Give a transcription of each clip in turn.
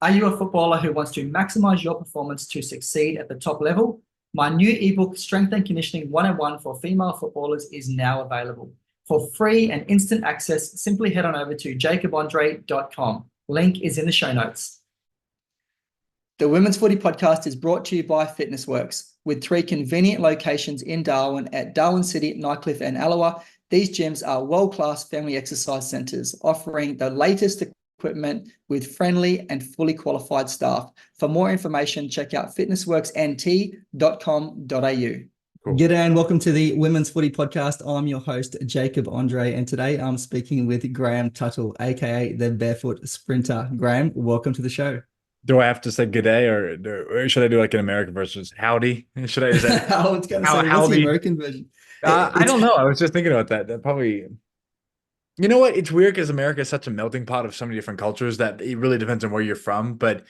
Are you a footballer who wants to maximize your performance to succeed at the top level? My new ebook, Strength and Conditioning 101 for Female Footballers, is now available. For free and instant access, simply head on over to jacobandre.com. Link is in the show notes. The Women's Footy Podcast is brought to you by Fitness Works. With 3 convenient locations in Darwin at Darwin City, Nightcliff and Allawa, these gyms are world-class family exercise centres offering the latest equipment with friendly and fully qualified staff. For more information, check out fitnessworksnt.com.au. Cool. G'day and welcome to the Women's Footy Podcast. I'm your host, Jacob Andre, and today I'm speaking with Graham Tuttle, aka the Barefoot Sprinter. Graham, welcome to the show. Do I have to say good day, or should I do like an American version? Howdy? Should I say I was going to say, what's the American version? I don't know. I was just thinking about that. That probably, you know what? It's weird because America is such a melting pot of so many different cultures that it really depends on where you're from. But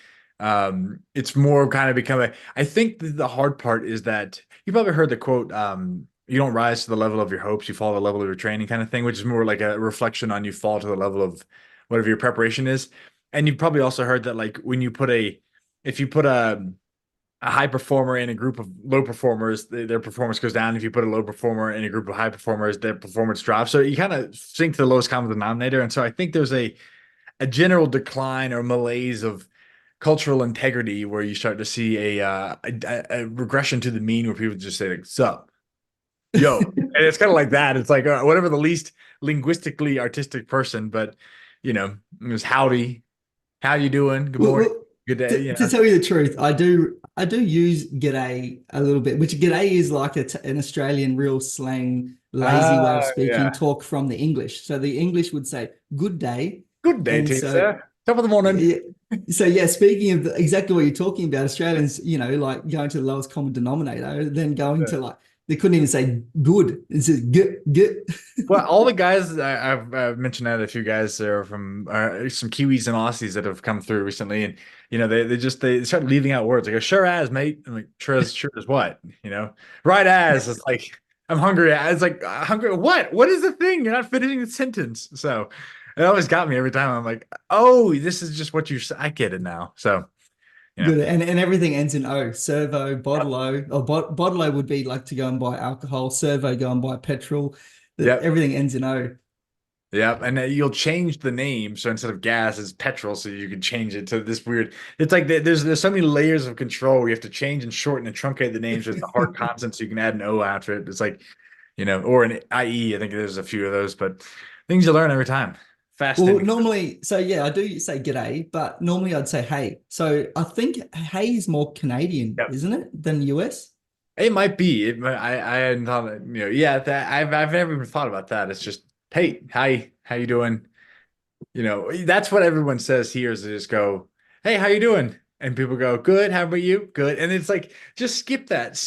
it's more kind of become I think the hard part is that you probably heard the quote, you don't rise to the level of your hopes, you fall to the level of your training kind of thing, which is more like a reflection on you fall to the level of whatever your preparation is. And you've probably also heard that, like, when you put if you put a high performer in a group of low performers, their performance goes down. If you put a low performer in a group of high performers, their performance drops. So you kind of sink to the lowest common denominator. And so I think there's a general decline or malaise of cultural integrity where you start to see a regression to the mean, where people just say, like, sup, yo. And it's kind of like that. It's like whatever the least linguistically artistic person, but, you know, it was howdy. How you doing? Good morning. Good day. To tell you the truth, I do use g'day a little bit, which g'day is like an Australian real slang, lazy way of speaking, talk from the English. So the English would say good day. Good day to you, sir. Top of the morning. Yeah, so yeah, speaking of exactly what you're talking about, Australians, you know, like going to the lowest common denominator, then going to like, they couldn't even say good. It says get. Well, all the guys I've mentioned that a few guys are from some Kiwis and Aussies that have come through recently, and you know they start leaving out words. I go, sure as, mate. I'm like, sure as what? You know, right as. It's like, I'm hungry. It's like, hungry. What? What is the thing? You're not finishing the sentence. So it always got me every time. I'm like, oh, this is just what you. I get it now. So. Yeah. Good. And everything ends in O. Servo, bottle-o. Or bottle-o would be like to go and buy alcohol. Servo, go and buy petrol. Yep. Everything ends in O. Yeah, and you'll change the name. So instead of gas, it's petrol. So you can change it to this weird. It's like there's so many layers of control. You have to change and shorten and truncate the names with the hard consonants. So you can add an O after it. It's like, you know, or an IE. I think there's a few of those, but things you learn every time. Well, normally, so yeah, I do say g'day, but normally I'd say hey. So I think hey is more Canadian, isn't it, than US? It might be. I hadn't thought that, you know, yeah, that I've never even thought about that. It's just, hey, hi, how you doing? You know, that's what everyone says here, is they just go, hey, how you doing? And people go, good, how about you? Good. And it's like, just skip that,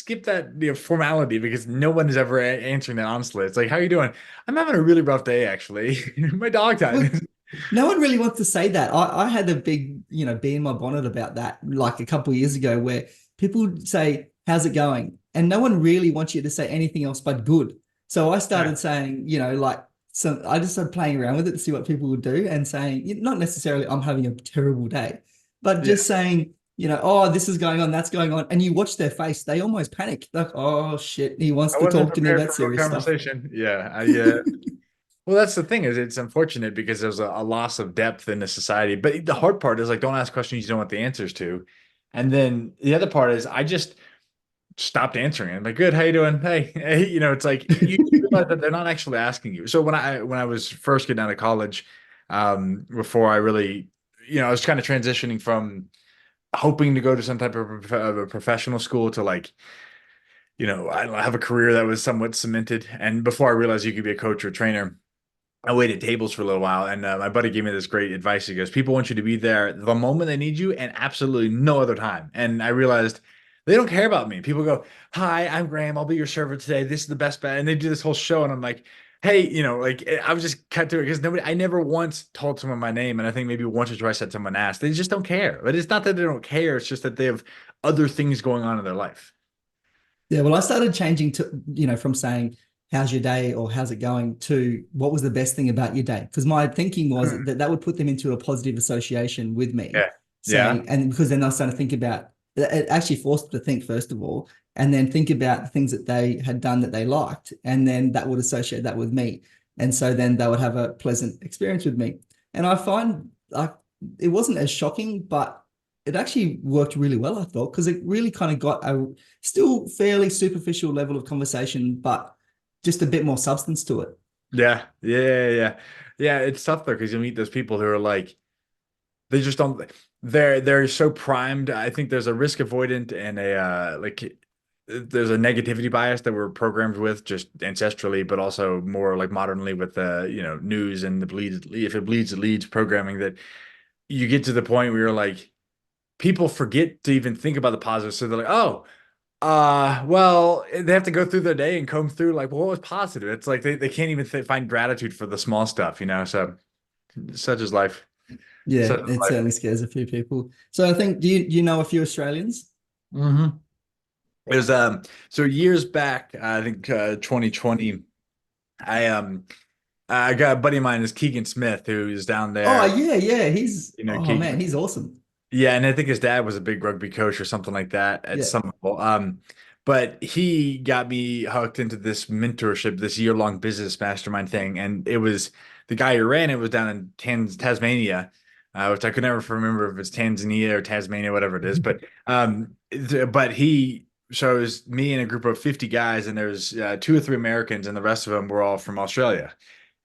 you know, formality, because no one is ever answering that honestly. It's like, how you doing? I'm having a really rough day, actually. My dog died. Well, no one really wants to say that. I had a big, you know, bee in my bonnet about that like a couple of years ago, where people would say, how's it going? And no one really wants you to say anything else but good. So I started saying, you know, like, so I just started playing around with it to see what people would do, and saying, not necessarily I'm having a terrible day, but just saying, you know, oh, this is going on, that's going on. And you watch their face, they almost panic. Like, oh shit, he wants to talk to me about serious conversation. Stuff. Yeah. Well, that's the thing, is it's unfortunate because there's a loss of depth in the society. But the hard part is, like, don't ask questions you don't want the answers to. And then the other part is, I just stopped answering. I'm like, good, how you doing? Hey, you know, it's like you realize that they're not actually asking you. So when I was first getting out of college, before I really, you know, I was kind of transitioning from hoping to go to some type of a professional school to, like, you know, I have a career that was somewhat cemented. And before I realized you could be a coach or a trainer, I waited tables for a little while, and my buddy gave me this great advice. He goes, people want you to be there the moment they need you and absolutely no other time. And I realized they don't care about me. People go, hi, I'm Graham. I'll be your server today. This is the best bet. And they do this whole show. And I'm like, hey, you know, like, I was just cut to it because I never once told someone my name. And I think maybe once or twice I said someone asked. They just don't care. But it's not that they don't care. It's just that they have other things going on in their life. Yeah, well, I started changing to, you know, from saying, how's your day or how's it going, to what was the best thing about your day? Because my thinking was that would put them into a positive association with me. Yeah. Yeah. saying, and because then they're starting to think about it, actually forced them to think first of all, and then think about the things that they had done that they liked, and then that would associate that with me, and so then they would have a pleasant experience with me. And I find like it wasn't as shocking, but it actually worked really well, I thought, because it really kind of got a still fairly superficial level of conversation, but just a bit more substance to it. Yeah. Yeah. Yeah. It's tough though, because you meet those people who are like, they just don't, they're so primed. I think there's a risk avoidant and a like there's a negativity bias that we're programmed with just ancestrally, but also more like modernly with the, news and the bleeds, if it bleeds, it leads programming, that you get to the point where you're like, people forget to even think about the positive. So they're like, oh, well, they have to go through their day and comb through like, well, what was positive? It's like they can't even find gratitude for the small stuff, So such is life. Yeah, Such is it life. certainly scares a few people. So I think, do you know a few Australians? Mm-hmm. It was so years back, I think 2020, I I got a buddy of mine is Keegan Smith, who's down Oh there, yeah, he's oh man, Keegan. he's awesome. Yeah, and I think his dad was a big rugby coach or something like that at Yeah. some level. But he got me hooked into this mentorship, this year-long business mastermind thing, and it was the guy who ran it was down in Tasmania, which I could never remember if it's Tanzania or Tasmania, whatever it is. But but he shows me and a group of 50 guys, and there's 2 or 3 Americans, and the rest of them were all from Australia.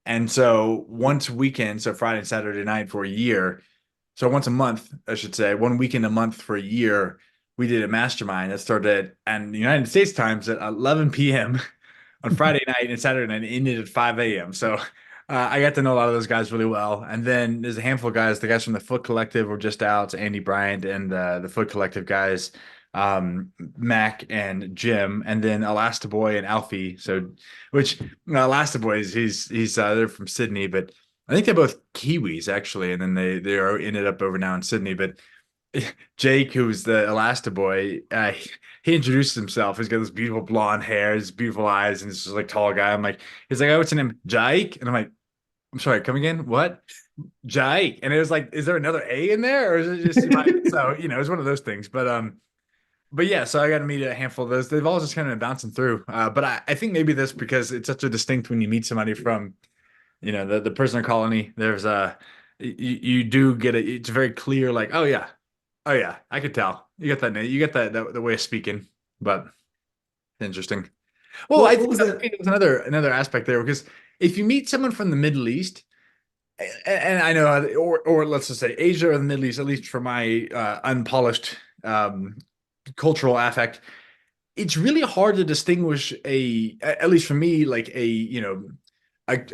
And so once a weekend, so Friday and Saturday night for a year. So once a month, I should say, 1 weekend a month for a year, we did a mastermind that started at the United States times at 11 p.m. on Friday night and Saturday night and ended at 5 a.m. So I got to know a lot of those guys really well. And then there's a handful of guys, the guys from the Foot Collective were just out, Andy Bryant and the Foot Collective guys, Mac and Jim, and then Elastaboy and Alfie. So, which Elastaboy is he's they're from Sydney, but I think they're both Kiwis actually, and then they are ended up over now in Sydney. But Jake, who's the Elastaboy, he introduced himself. He's got this beautiful blonde hair, his beautiful eyes, and this like tall guy. I'm like, he's like, oh, what's your name? Jake? And I'm like, I'm sorry, come again? What? Jake? And it was like, is there another A in there, or is it just so it's one of those things. But yeah, so I got to meet a handful of those. They've all just kind of been bouncing through. But I think maybe this because it's such a distinct when you meet somebody from the prisoner colony. There's you do get it. It's very clear, like, oh yeah, I could tell. You got that. You get that the way of speaking. But interesting. Well, I What think was that? there's another aspect there because if you meet someone from the Middle East, and I know, or let's just say Asia or the Middle East, at least for my unpolished cultural affect, it's really hard to distinguish at least for me, like a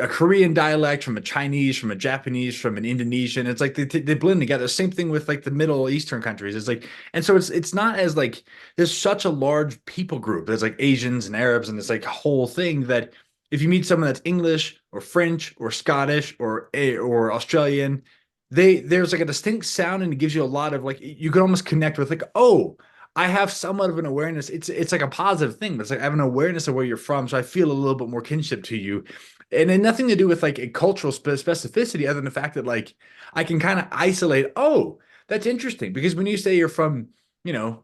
Korean dialect from a Chinese, from a Japanese, from an Indonesian. It's like they blend together. Same thing with like the Middle Eastern countries. It's like, and so it's not as like there's such a large people group. There's like Asians and Arabs, and it's like a whole thing that if you meet someone that's English or French or Scottish or Australian, there's like a distinct sound, and it gives you a lot of like you can almost connect with like, oh, I have somewhat of an awareness. It's like a positive thing, but it's like I have an awareness of where you're from, so I feel a little bit more kinship to you, and then nothing to do with like a cultural specificity, other than the fact that like I can kind of isolate. Oh, that's interesting because when you say you're from, you know,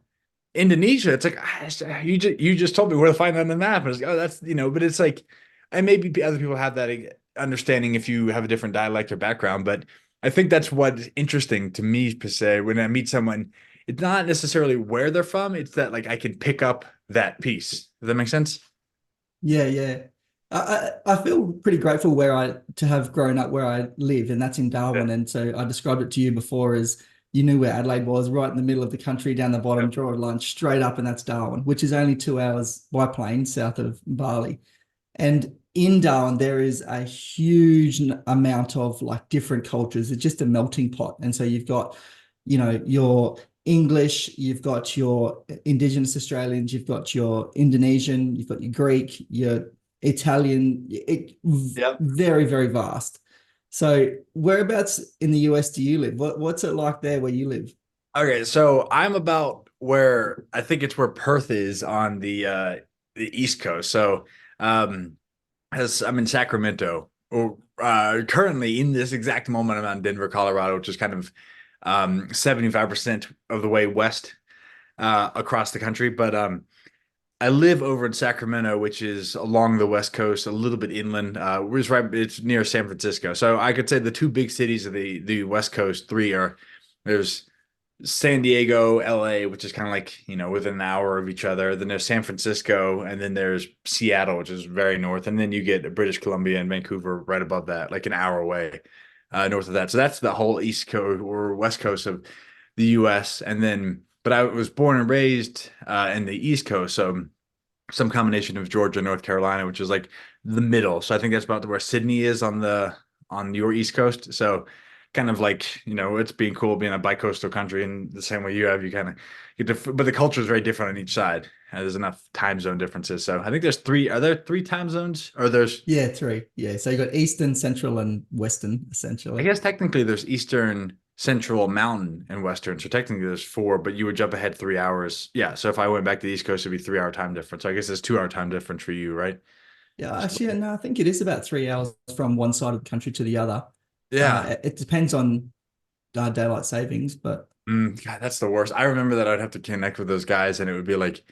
Indonesia, it's like you just told me where to find that on the map, and it's like, oh, that's but it's like, and maybe other people have that understanding if you have a different dialect or background, but I think that's what's interesting to me per se when I meet someone. It's not necessarily where they're from. It's that like I can pick up that piece. Does that make sense? Yeah. I feel pretty grateful to have grown up where I live, and that's in Yeah. Darwin. And so I described it to you before as you knew where Adelaide was, right in the middle of the country, down the bottom, Yep. draw a lunch straight up, and that's Darwin, which is only 2 hours by plane south of Bali. And in Darwin, there is a huge amount of like different cultures. It's just a melting pot. And so you've got, your English, you've got your Indigenous Australians, you've got your Indonesian, you've got your Greek, your Italian, Yep. very, very vast. So whereabouts in the US do you live? What's it like there where you live? Okay, so I'm about where I think it's where Perth is on the East Coast. So as I'm in Sacramento, or currently in this exact moment I'm out in Denver, Colorado, which is kind of 75% of the way west across the country. But I live over in Sacramento, which is along the West Coast, a little bit inland. It's near San Francisco. So I could say the two big cities of the West Coast, three are there's San Diego, LA, which is kind of like, within an hour of each other. Then there's San Francisco, and then there's Seattle, which is very north. And then you get British Columbia and Vancouver right above that, like an hour away north of that. So that's the whole East Coast or West Coast of the US. And then, but I was born and raised in the East Coast. So some combination of Georgia, North Carolina, which is like the middle. So I think that's about where Sydney is on your East Coast. So kind of like, it's being cool being a bi-coastal country in the same way you have. You kind of get to, but the culture is very different on each side. There's enough time zone differences. So I think there's three. Are there three time zones? Or there's Yeah, three. Yeah. So you got Eastern, Central, and Western, I essentially. guess technically there's Eastern, Central, Mountain, and Western. So technically there's four, but you would jump ahead 3 hours. Yeah. So if I went back to the East Coast, it'd be 3 hour time difference. So I guess it's 2 hour time difference for you, right? Yeah, actually, no, I think it is about 3 hours from one side of the country to the other. Yeah. It depends on daylight savings, but God, that's the worst. I remember that I'd have to connect with those guys, and it would be like,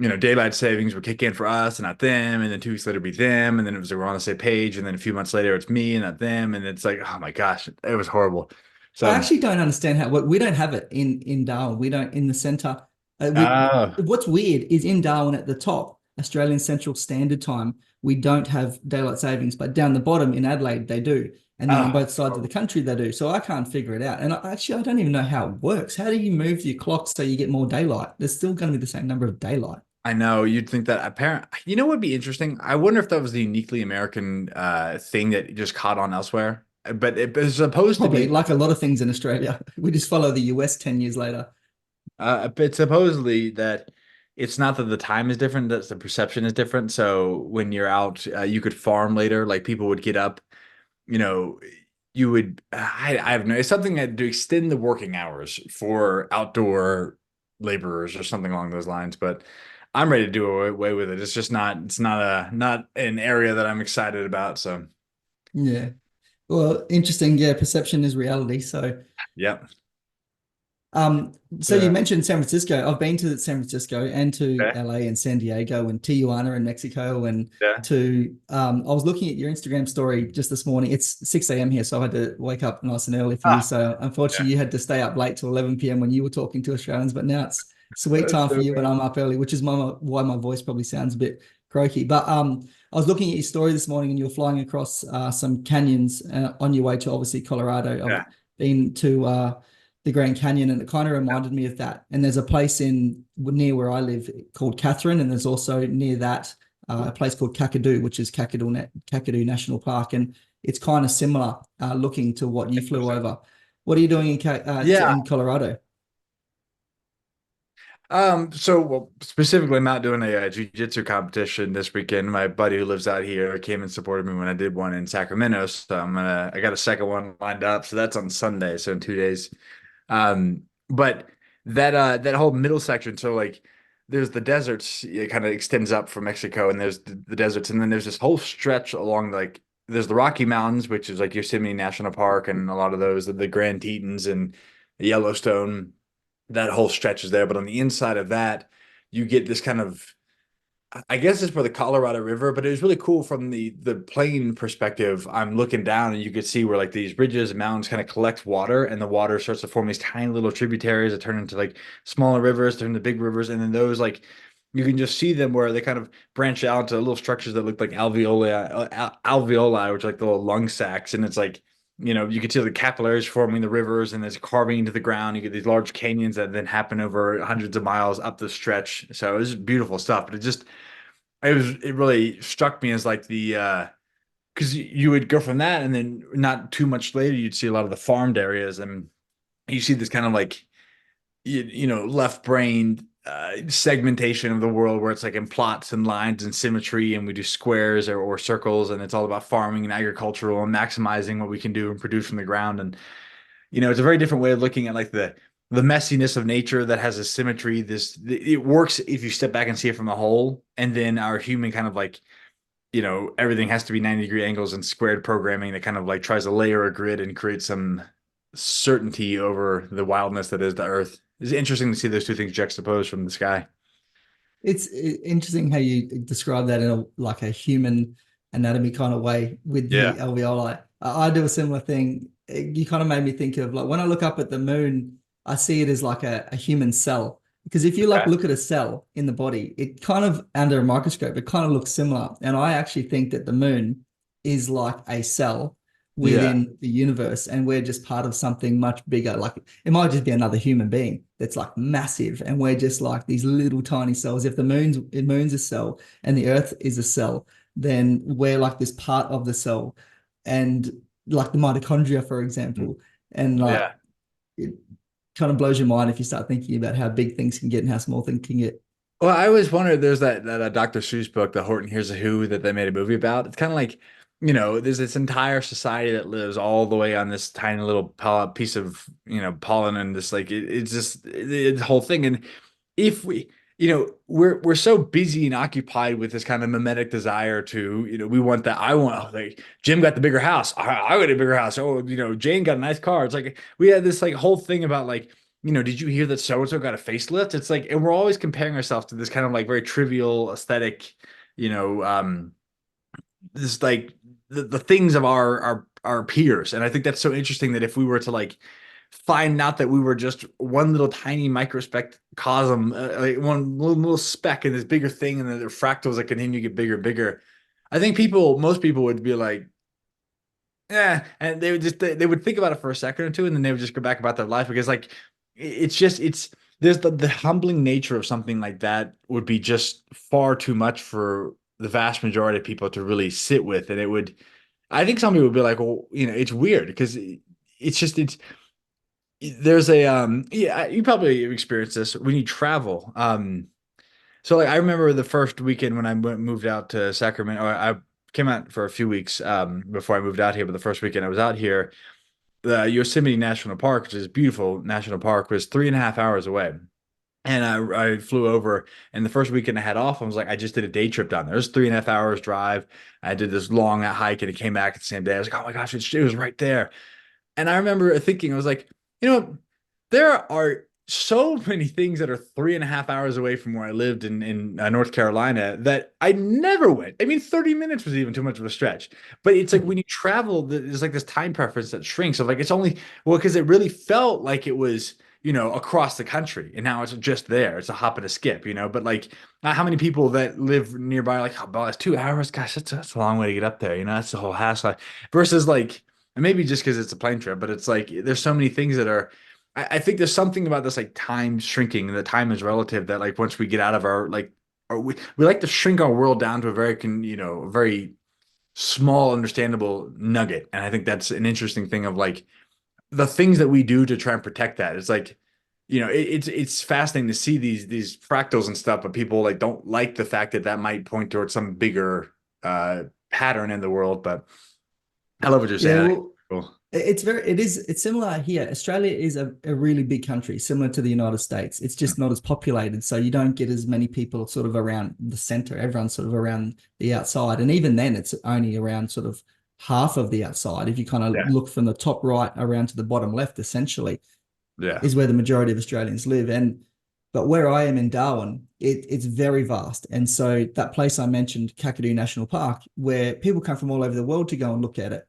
daylight savings would kick in for us and not them, and then 2 weeks later it'd be them, and then it was like we're on the same page, and then a few months later it's me and not them, and it's like, oh my gosh, it was horrible. I So, actually don't understand how we don't have it in Darwin. We don't in the center. oh, What's weird is in Darwin at the top, Australian Central Standard Time, we don't have daylight savings, but down the bottom in Adelaide they do, and then on both sides of the country they do. So I can't figure it out, and I don't even know how it works. How do you move your clock so you get more daylight? There's still going to be the same number of daylight. I know you'd think that apparent. What would be interesting? I wonder if that was the uniquely American thing that just caught on elsewhere. But it was supposed to Probably be like a lot of things in Australia. We just follow the US 10 years later. but supposedly that it's not that the time is different, that the perception is different. So when you're out, you could farm later. Like people would get up, you know, you would. I have no. It's something that to extend the working hours for outdoor laborers or something along those lines. But I'm ready to do away with it. It's just not. It's not an area that I'm excited about. So Yeah. Well, interesting. Yeah, perception is reality. So yeah. so you mentioned San Francisco. I've been to San Francisco and to Okay. LA and San Diego and Tijuana in Mexico and Yeah. to I was looking at your Instagram story just this morning. It's 6 a.m. here, so I had to wake up nice and early for you. Ah, So yeah. unfortunately you had to stay up late till 11 p.m. when you were talking to Australians, but now it's sweet That's time for so you, but good. I'm up early, which is why my voice probably sounds a bit croaky. But I was looking at your story this morning and you were flying across some canyons on your way to obviously Colorado. I've Yeah. been to the Grand Canyon, and it kind of reminded me of that. And there's a place in near where I live called Catherine, and there's also near that a place called Kakadu, which is Kakadu National Park, and it's kind of similar looking to what you flew over. What are you doing Yeah. in Colorado? So well, specifically, I'm not doing a jiu-jitsu competition this weekend. My buddy who lives out here came and supported me when I did one in Sacramento. So I got a second one lined up. So that's on Sunday. So in 2 days. But that whole middle section, so like there's the deserts, it kind of extends up from Mexico, and there's the deserts, and then there's this whole stretch along like there's the Rocky Mountains, which is like Yosemite National Park, and a lot of those, the Grand Tetons and Yellowstone, that whole stretch is there. But on the inside of that, you get this kind of I guess it's for the Colorado River, but it was really cool from the plane perspective. I'm looking down and you could see where like these ridges and mountains kind of collect water, and the water starts to form these tiny little tributaries that turn into like smaller rivers, turn into big rivers, and then those like you can just see them where they kind of branch out into little structures that look like alveoli, which are like the little lung sacs, and it's like you can see the capillaries forming the rivers, and there's carving into the ground. You get these large canyons that then happen over hundreds of miles up the stretch. So it was beautiful stuff, but it really struck me as like the because you would go from that, and then not too much later you'd see a lot of the farmed areas, and you see this kind of like left brained segmentation of the world where it's like in plots and lines and symmetry, and we do squares or circles, and it's all about farming and agricultural and maximizing what we can do and produce from the ground. And it's a very different way of looking at like the messiness of nature that has a symmetry. It works if you step back and see it from the whole, and then our human kind of like everything has to be 90-degree angles and squared programming that kind of like tries to layer a grid and create certainty over the wildness that is the earth. It's interesting to see those two things juxtaposed from the sky. It's interesting how you describe that in like a human anatomy kind of way with the Yeah. alveoli. I do a similar thing. You kind of made me think of like when I look up at the moon, I see it as like a human cell. Because if you like Okay. look at a cell in the body, it kind of under a microscope, it kind of looks similar. And I actually think that the moon is like a cell Yeah. within the universe, and we're just part of something much bigger. Like it might just be another human being that's like massive, and we're just like these little tiny cells. If the moon's a cell and the earth is a cell, then we're like this part of the cell, and like the mitochondria, for example. And like Yeah. it kind of blows your mind if you start thinking about how big things can get and how small things can get. Well, I always wondered, there's that Dr. Seuss book, The Horton Hears a Who, that they made a movie about. It's kind of like, there's this entire society that lives all the way on this tiny little piece of, pollen, and this like it's just the whole thing. And if we, we're so busy and occupied with this kind of mimetic desire to, we want that. I want, like, Jim got the bigger house. I got a bigger house. Oh, Jane got a nice car. It's like we had this like whole thing about like, did you hear that so-and-so got a facelift? It's like, and we're always comparing ourselves to this kind of like very trivial aesthetic, you know, this like the things of our peers. And I think that's so interesting that if we were to like find out that we were just one little tiny microscopic like one little speck in this bigger thing, and then the fractals that continue to get bigger and bigger, I think most people would be like, yeah, and they would think about it for a second or two, and then they would just go back about their life, because like it's there's the humbling nature of something like that would be just far too much for the vast majority of people to really sit with. And it would, I think some people would be like, well, it's weird because it's there's a yeah, you probably experienced this when you travel. So like I remember the first weekend when I moved out to Sacramento. I came out for a few weeks before I moved out here, but the first weekend I was out here, the Yosemite National Park, which is a beautiful national park, was 3.5 hours away. And I flew over, and the first weekend I had off, I was like, I just did a day trip down there. It was 3.5 hours drive. I did this long hike, and it came back the same day. I was like, oh my gosh, it was right there. And I remember thinking, I was like, there are so many things that are 3.5 hours away from where I lived in North Carolina that I never went. I mean, 30 minutes was even too much of a stretch. But it's like when you travel, there's like this time preference that shrinks. So like it's only, well, because it really felt like it was, across the country, and now it's just there. It's a hop and a skip, but like how many people that live nearby are like, oh, well, it's 2 hours. Gosh, that's a long way to get up there. That's the whole hassle. Versus like, and maybe just because it's a plane trip, but it's like there's so many things that are, I think there's something about this like time shrinking, and the time is relative, that like once we get out of our like, or we like to shrink our world down to a very small, understandable nugget. And I think that's an interesting thing of like the things that we do to try and protect that. It's like, it's fascinating to see these fractals and stuff, but people like don't like the fact that that might point towards some bigger pattern in the world. But I love what you're saying. Yeah, well, Cool. it's similar here. Australia is a really big country, similar to the United States. It's just not as populated, so you don't get as many people sort of around the center. Everyone's sort of around the outside, and even then it's only around sort of half of the outside. If you kind of look from the top right around to the bottom left, essentially is where the majority of Australians live. But where I am in Darwin, it's very vast. And so that place I mentioned, Kakadu National Park, where people come from all over the world to go and look at it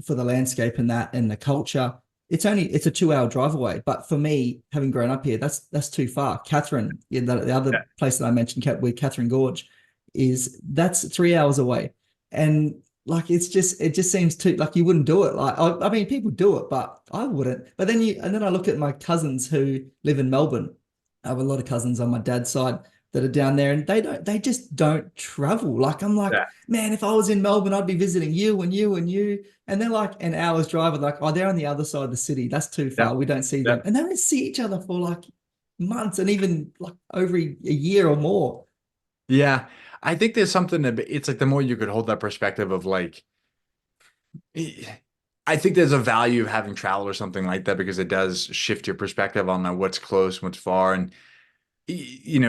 for the landscape and the culture, it's a 2 hour drive away. But for me, having grown up here, that's too far. Catherine, the other place that I mentioned with Catherine Gorge, that's 3 hours away. And like it just seems too, like you wouldn't do it. Like I mean, people do it, but I wouldn't. But then I look at my cousins who live in Melbourne. I have a lot of cousins on my dad's side that are down there, and they just don't travel. Like I'm like, man, if I was in Melbourne, I'd be visiting you and you and you. And they're like an hour's drive. Like, oh, they're on the other side of the city. That's too far. We don't see them. And they don't see each other for like months, and even like over a year or more. Yeah. I think there's something that it's like the more you could hold that perspective of like, I think there's a value of having travel or something like that, because it does shift your perspective on what's close, what's far. And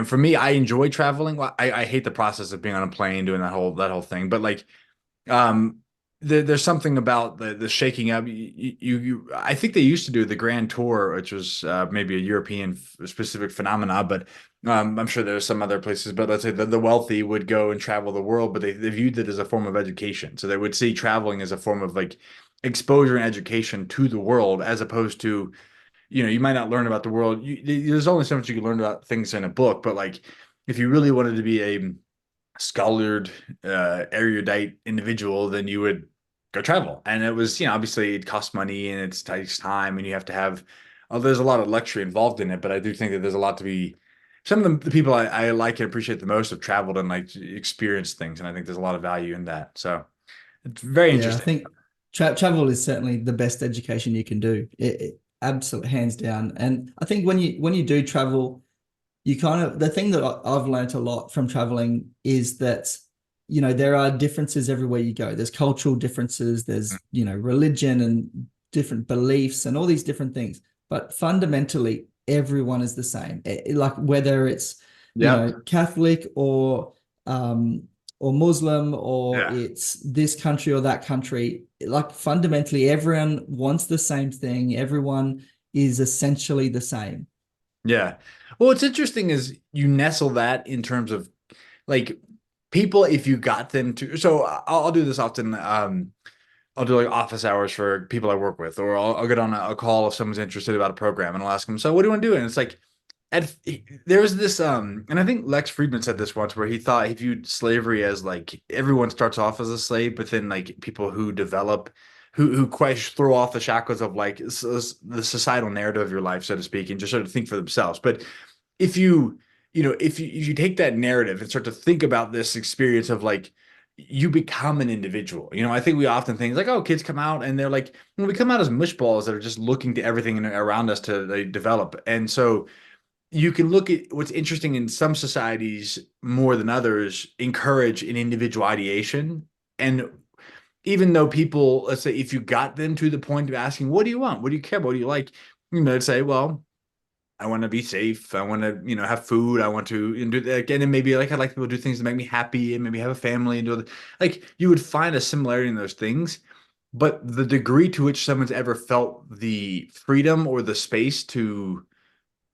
for me, I enjoy traveling. Well, I hate the process of being on a plane, doing that whole thing. But like, there's something about the shaking up. I think they used to do the Grand Tour, which was maybe a European specific phenomena, but I'm sure there's some other places. But let's say the wealthy would go and travel the world, but they viewed it as a form of education. So they would see traveling as a form of like exposure and education to the world, as opposed to, you might not learn about the world. There's only so much you can learn about things in a book, but like if you really wanted to be a scholared, erudite individual, then you would go travel. And it was, obviously it costs money and it takes time and you have to have, there's a lot of luxury involved in it, but I do think that there's a lot to be, some of the people I like and appreciate the most have traveled and like experienced things. And I think there's a lot of value in that. So it's very Yeah, I interesting. think travel is certainly the best education you can do. It absolutely hands down. And I think when you do travel, you kind of, the thing that I've learned a lot from traveling is that, there are differences everywhere you go. There's cultural differences, there's, religion and different beliefs and all these different things. But fundamentally, everyone is the same. Like whether it's, Catholic or Muslim, or Yeah. it's this country or that country, like fundamentally everyone wants the same thing. Everyone is essentially the same. Yeah. Well, what's interesting is you nestle that in terms of like people, if you got them to, so I'll do this often. I'll do like office hours for people I work with, or I'll get on a call if someone's interested about a program and I'll ask them, so what do you want to do? And it's like, there was this, and I think Lex Friedman said this once where he thought he viewed slavery as like everyone starts off as a slave, but then like people who develop, who quite throw off the shackles of like the societal narrative of your life, so to speak, and just sort of think for themselves. But if if you take that narrative and start to think about this experience of like you become an individual. I think we often think like, oh, kids come out and they're like, we come out as mush balls that are just looking to everything around us to develop. And so you can look at what's interesting in some societies more than others, encourage an individual ideation. And even though people, let's say, if you got them to the point of asking, what do you want? What do you care about? What do you like? They'd say, well, I want to be safe. I want to, have food. I want to do that. And then maybe like I'd like people to do things that make me happy and maybe have a family and do like you would find a similarity in those things. But the degree to which someone's ever felt the freedom or the space to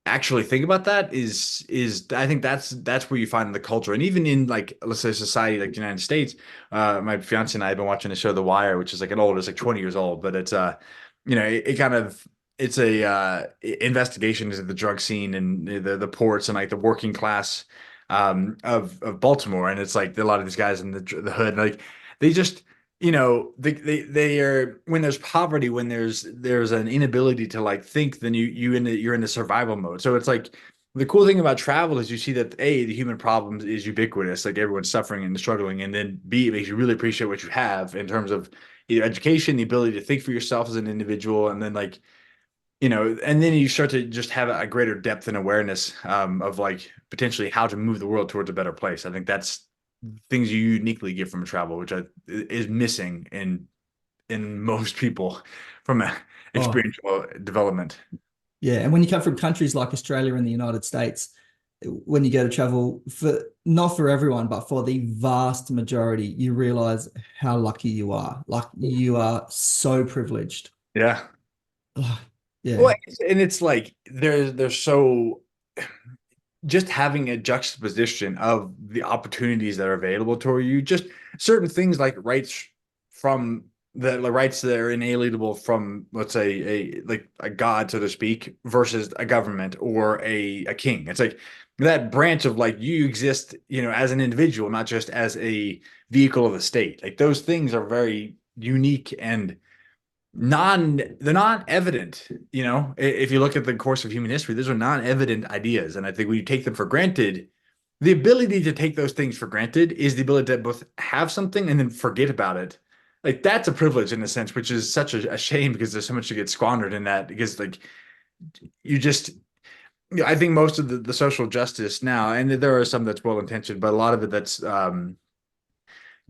actually think about that is I think that's where you find the culture. And even in like, let's say, society like the United States, my fiance and I have been watching the show The Wire, which is like it's like 20 years old, but it's it kind of, it's a investigation into the drug scene and the ports and like the working class of Baltimore. And it's like a lot of these guys in the hood, like they just, they are, when there's poverty, when there's an inability to like think, then you're in the survival mode. So it's like the cool thing about travel is you see that A, the human problem is ubiquitous, like everyone's suffering and struggling, and then B, it makes you really appreciate what you have in terms of either education, the ability to think for yourself as an individual, and then like, and then you start to just have a greater depth and awareness of like potentially how to move the world towards a better place. I think that's things you uniquely get from travel, which is missing in most people from a experiential development. Yeah, and when you come from countries like Australia and the United States, when you go to travel, for not for everyone, but for the vast majority, you realize how lucky you are. Like you are so privileged. Yeah. Yeah. Well, and it's like they're so, just having a juxtaposition of the opportunities that are available to you, just certain things like rights from the rights that are inalienable from, let's say, a god, so to speak, versus a government or a king. It's like that branch of like you exist, as an individual, not just as a vehicle of the state. Like those things are very unique and they're not evident. If you look at the course of human history, those are non-evident ideas. And I think when you take them for granted, the ability to take those things for granted is the ability to both have something and then forget about it. Like that's a privilege in a sense, which is such a shame because there's so much to get squandered in that, because like you just, I think most of the social justice now, and there are some that's well-intentioned, but a lot of it that's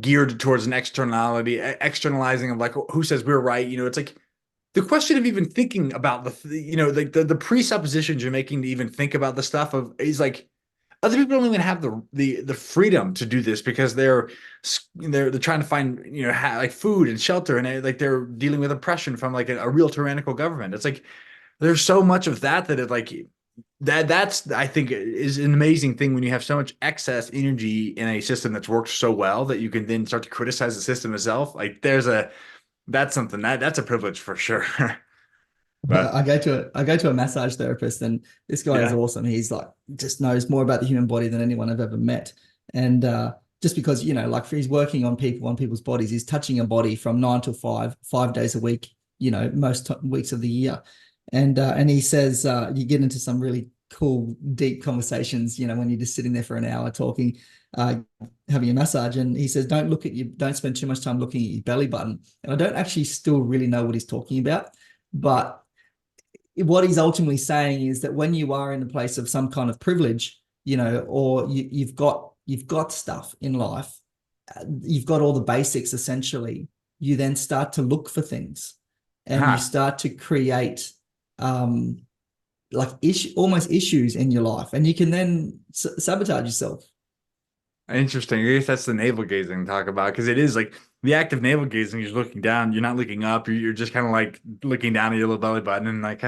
geared towards an externalizing of like, who says we're right? It's like the question of even thinking about like the presuppositions you're making to even think about the stuff of is like other people don't even have the freedom to do this because they're trying to find, like food and shelter, and they're dealing with oppression from like a real tyrannical government. It's like there's so much of that it like that's I think is an amazing thing when you have so much excess energy in a system that's worked so well that you can then start to criticize the system itself. Like that's something that's a privilege for sure. But I go to a massage therapist, and this guy is yeah, awesome. He's like just knows more about the human body than anyone I've ever met. And just because, like he's working on people's bodies, he's touching a body from 9 to 5, 5 days a week, most weeks of the year. And he says you get into some really cool, deep conversations, when you're just sitting there for an hour talking, having a massage. And he says, don't spend too much time looking at your belly button. And I don't actually still really know what he's talking about, but what he's ultimately saying is that when you are in a place of some kind of privilege, or you've got stuff in life, you've got all the basics essentially, you then start to look for things, and you start to create like almost issues in your life, and you can then sabotage yourself. interesting. I guess that's the navel gazing talk about, because it is like the act of navel gazing. You're looking down. You're not looking up. You're just kind of like looking down at your little belly button and like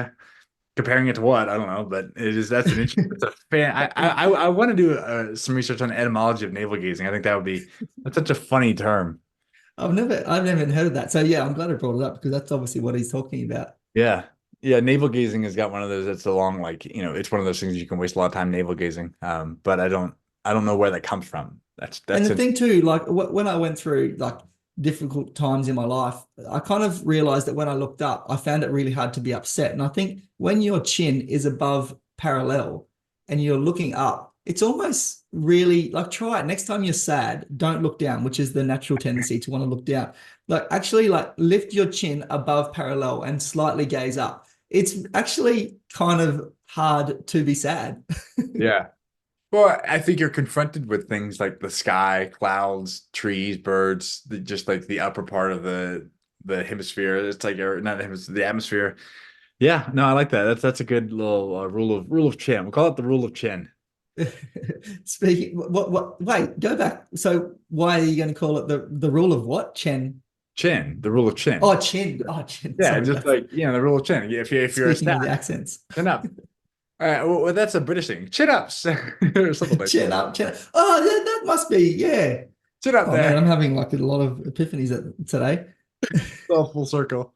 comparing it to what, I don't know. But that's an interesting. It's a fan. I want to do some research on the etymology of navel gazing. I think that's such a funny term. I've never heard of that. So yeah, I'm glad I brought it up because that's obviously what he's talking about. Yeah. Yeah, navel gazing has got one of those that's along like, it's one of those things you can waste a lot of time navel gazing. But I don't know where that comes from. That's And the thing too, like when I went through like difficult times in my life, I kind of realized that when I looked up, I found it really hard to be upset. And I think when your chin is above parallel and you're looking up, it's almost really like, try it. Next time you're sad, don't look down, which is the natural tendency to want to look down. Like actually like lift your chin above parallel and slightly gaze up. It's actually kind of hard to be sad. Yeah. Well, I think you're confronted with things like the sky, clouds, trees, birds, just like the upper part of the hemisphere. It's like, or not the hemisphere, the atmosphere. Yeah, no, I like that. That's a good little rule of chin. We'll call it the rule of chin. Speaking, wait, go back. So why are you going to call it the rule of what? Chin, the rule of chin. Oh, chin. Oh, chin. Yeah, Sorry, just like, the rule of chin. If you're a speaking of the stat, accents. chin up. All right, well, that's a British thing. Chin ups or something like Chin that. up, chin up. Oh, that must be, yeah. Chin up Oh there. man, I'm having like a lot of epiphanies today. Full circle.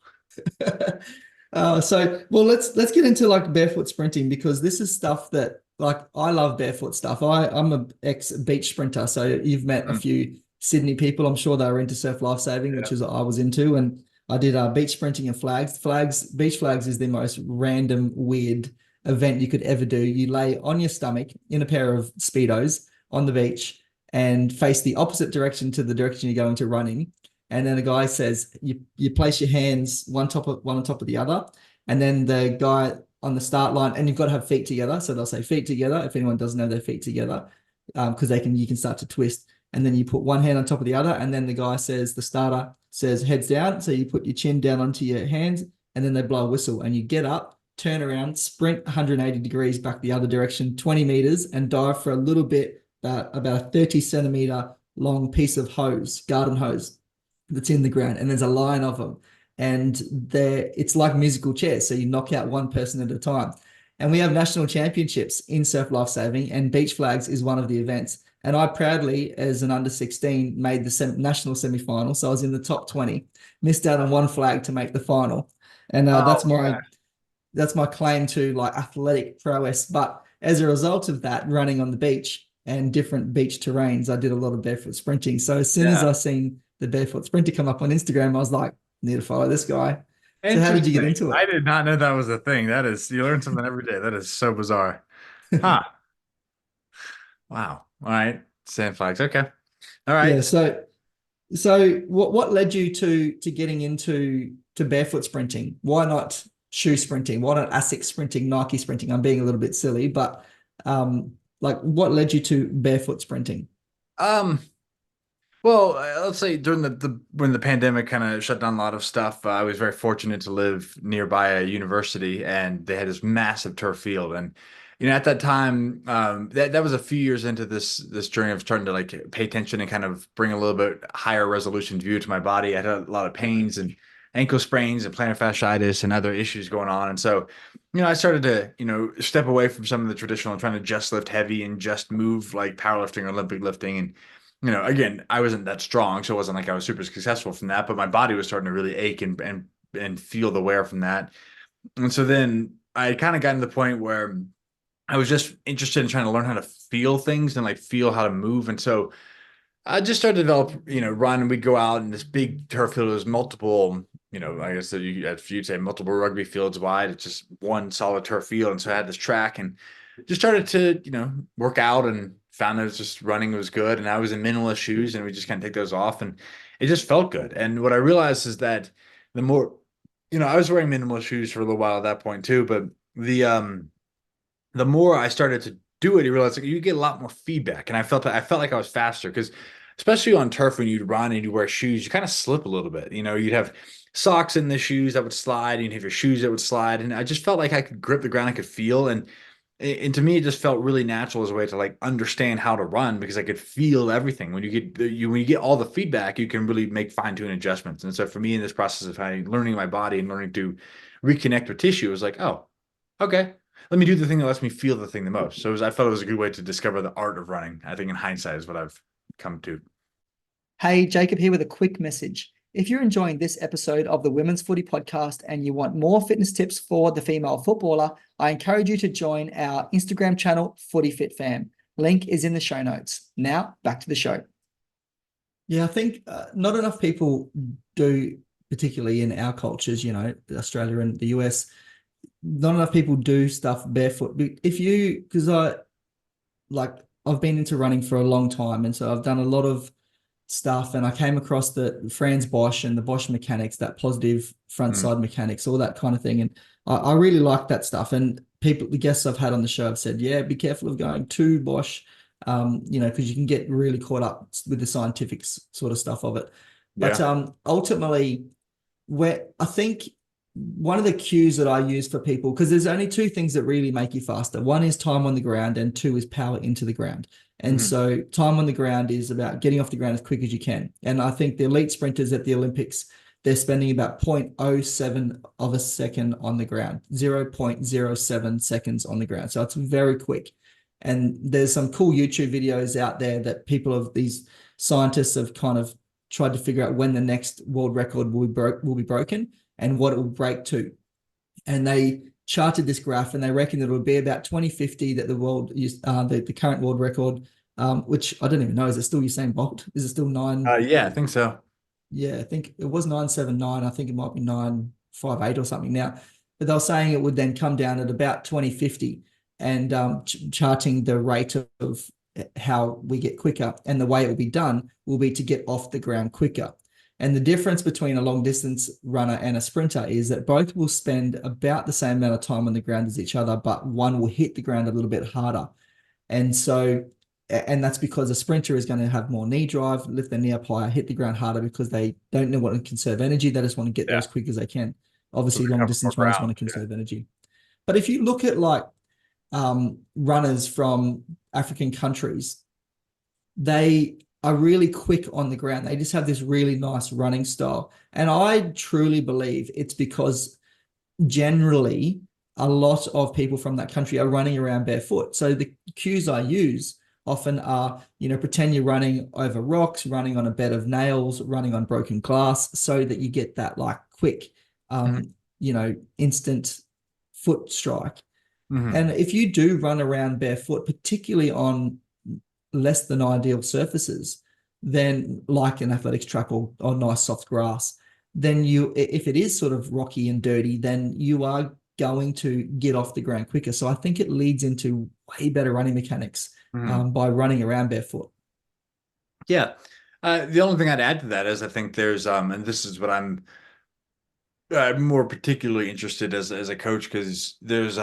Well, let's get into like barefoot sprinting, because this is stuff that like I love barefoot stuff. I'm a ex beach sprinter, so you've met a few Sydney people. I'm sure they were into surf lifesaving, which is I was into, and I did beach sprinting and flags. Beach flags is the most random, weird event you could ever do. You lay on your stomach in a pair of Speedos on the beach and face the opposite direction to the direction you're going to run in. And then the guy says, you place your hands one on top of the other. And then the guy on the start line, and you've got to have feet together. So they'll say feet together if anyone doesn't have their feet together, because you can start to twist. And then you put one hand on top of the other. And then the starter says heads down. So you put your chin down onto your hands, and then they blow a whistle and you get up, turn around, sprint 180 degrees back the other direction, 20 meters, and dive for a little bit, about a 30 centimeter long piece of garden hose that's in the ground. And there's a line of them. And it's like musical chairs. So you knock out one person at a time. And we have national championships in surf lifesaving, and beach flags is one of the events. And I proudly, as an under 16, made the national semi-final. So I was in the top 20, missed out on one flag to make the final. And that's my claim to like athletic prowess. But as a result of that, running on the beach and different beach terrains, I did a lot of barefoot sprinting. So as soon as I seen the barefoot sprinter come up on Instagram, I was like, need to follow this guy. So how did you get into it? I did not know that was a thing. You learn something every day. That is so bizarre. Huh. Wow. All right. Sand flags. Okay. All right. Yeah. So what led you to getting into barefoot sprinting? Why not shoe sprinting? Why not ASICS sprinting, Nike sprinting? I'm being a little bit silly, but like what led you to barefoot sprinting? Well, let's say during when the pandemic kind of shut down a lot of stuff, I was very fortunate to live nearby a university, and they had this massive turf field, and at that time, that was a few years into this journey of starting to like pay attention and kind of bring a little bit higher resolution view to my body. I had a lot of pains and ankle sprains and plantar fasciitis and other issues going on. And so, I started to, step away from some of the traditional, trying to just lift heavy and just move like powerlifting or Olympic lifting. And, again, I wasn't that strong, so it wasn't like I was super successful from that, but my body was starting to really ache and feel the wear from that. And so then I kind of got to the point where I was just interested in trying to learn how to feel things and like feel how to move. And so I just started to develop, run, and we'd go out in this big turf field. It was multiple, I guess that you'd say multiple rugby fields wide. It's just one solid turf field. And so I had this track and just started to, work out and found that it was just running was good. And I was in minimalist shoes and we just kind of take those off and it just felt good. And what I realized is that the more, I was wearing minimalist shoes for a little while at that point too, but the more I started to do it, you realize like you get a lot more feedback. And I felt like I was faster because especially on turf when you'd run and you wear shoes, you kind of slip a little bit. You'd have socks in the shoes that would slide, and you'd have your shoes that would slide. And I just felt like I could grip the ground, I could feel. And to me, it just felt really natural as a way to like understand how to run because I could feel everything. When you get all the feedback, you can really make fine-tune adjustments. And so for me in this process of learning my body and learning to reconnect with tissue, it was like, oh, okay, let me do the thing that lets me feel the thing the most. So I felt it was a good way to discover the art of running. I think in hindsight is what I've come to. Hey, Jacob here with a quick message. If you're enjoying this episode of the Women's Footy Podcast and you want more fitness tips for the female footballer, I encourage you to join our Instagram channel, Footy Fit Fam. Link is in the show notes. Now, back to the show. Yeah, I think not enough people do, particularly in our cultures, Australia and the US, not enough people do stuff barefoot. Because I've been into running for a long time. And so I've done a lot of stuff and I came across the Franz Bosch and the Bosch mechanics, that positive front side mechanics, all that kind of thing. And I really like that stuff. And the guests I've had on the show have said, yeah, be careful of going too Bosch, because you can get really caught up with the scientific sort of stuff of it. But ultimately, where I think one of the cues that I use for people, because there's only two things that really make you faster. One is time on the ground and two is power into the ground. And so time on the ground is about getting off the ground as quick as you can. And I think the elite sprinters at the Olympics, they're spending about 0.07 of a second on the ground, 0.07 seconds on the ground. So it's very quick. And there's some cool YouTube videos out there that these scientists have kind of tried to figure out when the next world record will be broken and what it will break to. And they charted this graph and they reckon that it would be about 2050 that the world used the current world record, which I don't even know. Is it still Usain Bolt? Is it still 9? Yeah, I think so. Yeah, I think it was 979. I think it might be 958 or something now. But they were saying it would then come down at about 2050 and charting the rate of how we get quicker. And the way it will be done will be to get off the ground quicker. And the difference between a long distance runner and a sprinter is that both will spend about the same amount of time on the ground as each other, but one will hit the ground a little bit harder. And that's because a sprinter is going to have more knee drive, lift their knee up higher, hit the ground harder because they don't want to conserve energy. They just want to get there as quick as they can. Obviously, long distance runners want to conserve energy. But if you look at runners from African countries, they are really quick on the ground. They just have this really nice running style. And I truly believe it's because generally a lot of people from that country are running around barefoot. So the cues I use often are, pretend you're running over rocks, running on a bed of nails, running on broken glass, so that you get that quick, instant foot strike. And if you do run around barefoot, particularly on less than ideal surfaces, then like an athletics track or nice soft grass, then if it is sort of rocky and dirty, then you are going to get off the ground quicker. So I think it leads into way better running mechanics by running around barefoot. Yeah. The only thing I'd add to that is I think there's, and this is what I'm more particularly interested as a coach, because there's,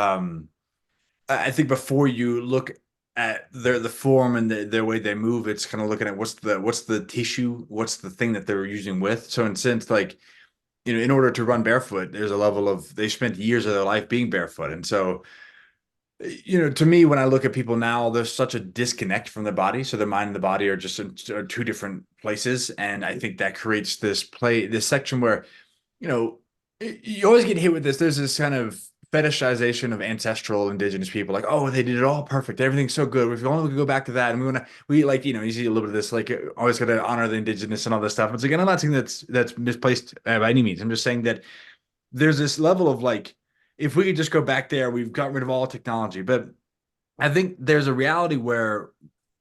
I think before you look at the form and their way they move, it's kind of looking at what's the tissue, what's the thing that they're using with. So in sense, in order to run barefoot, there's a level of, they spent years of their life being barefoot. And so To me, when I look at people now, there's such a disconnect from their body. So their mind and the body are just are two different places. And I think that creates this section where, you know, you always get hit with this. There's this kind of fetishization of ancestral indigenous people, like, oh, they did it all perfect. Everything's so good. If only we could go back to that. And we like, you see a little bit of this, like, always got to honor the indigenous and all this stuff. It's like, and I'm not saying that's misplaced by any means. I'm just saying that there's this level of like, if we could just go back there, we've gotten rid of all technology. But I think there's a reality where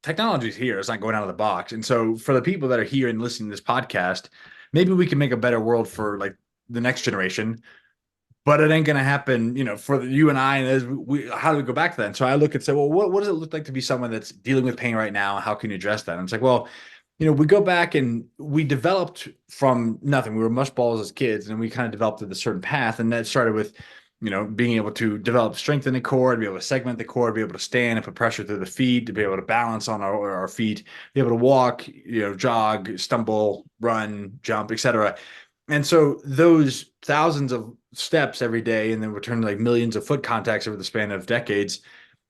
technology is here. It's not going out of the box. And so for the people that are here and listening to this podcast, maybe we can make a better world for like the next generation, but it ain't going to happen, for you and I, and how do we go back to that? And so I look and say, well, what does it look like to be someone that's dealing with pain right now? How can you address that? And it's like, well, we go back and we developed from nothing. We were mush balls as kids, and we kind of developed at a certain path. And that started with, being able to develop strength in the core, to be able to segment the core, to be able to stand and put pressure through the feet, to be able to balance on our feet, be able to walk, jog, stumble, run, jump, etc. And so those thousands of steps every day, and then return to like millions of foot contacts over the span of decades,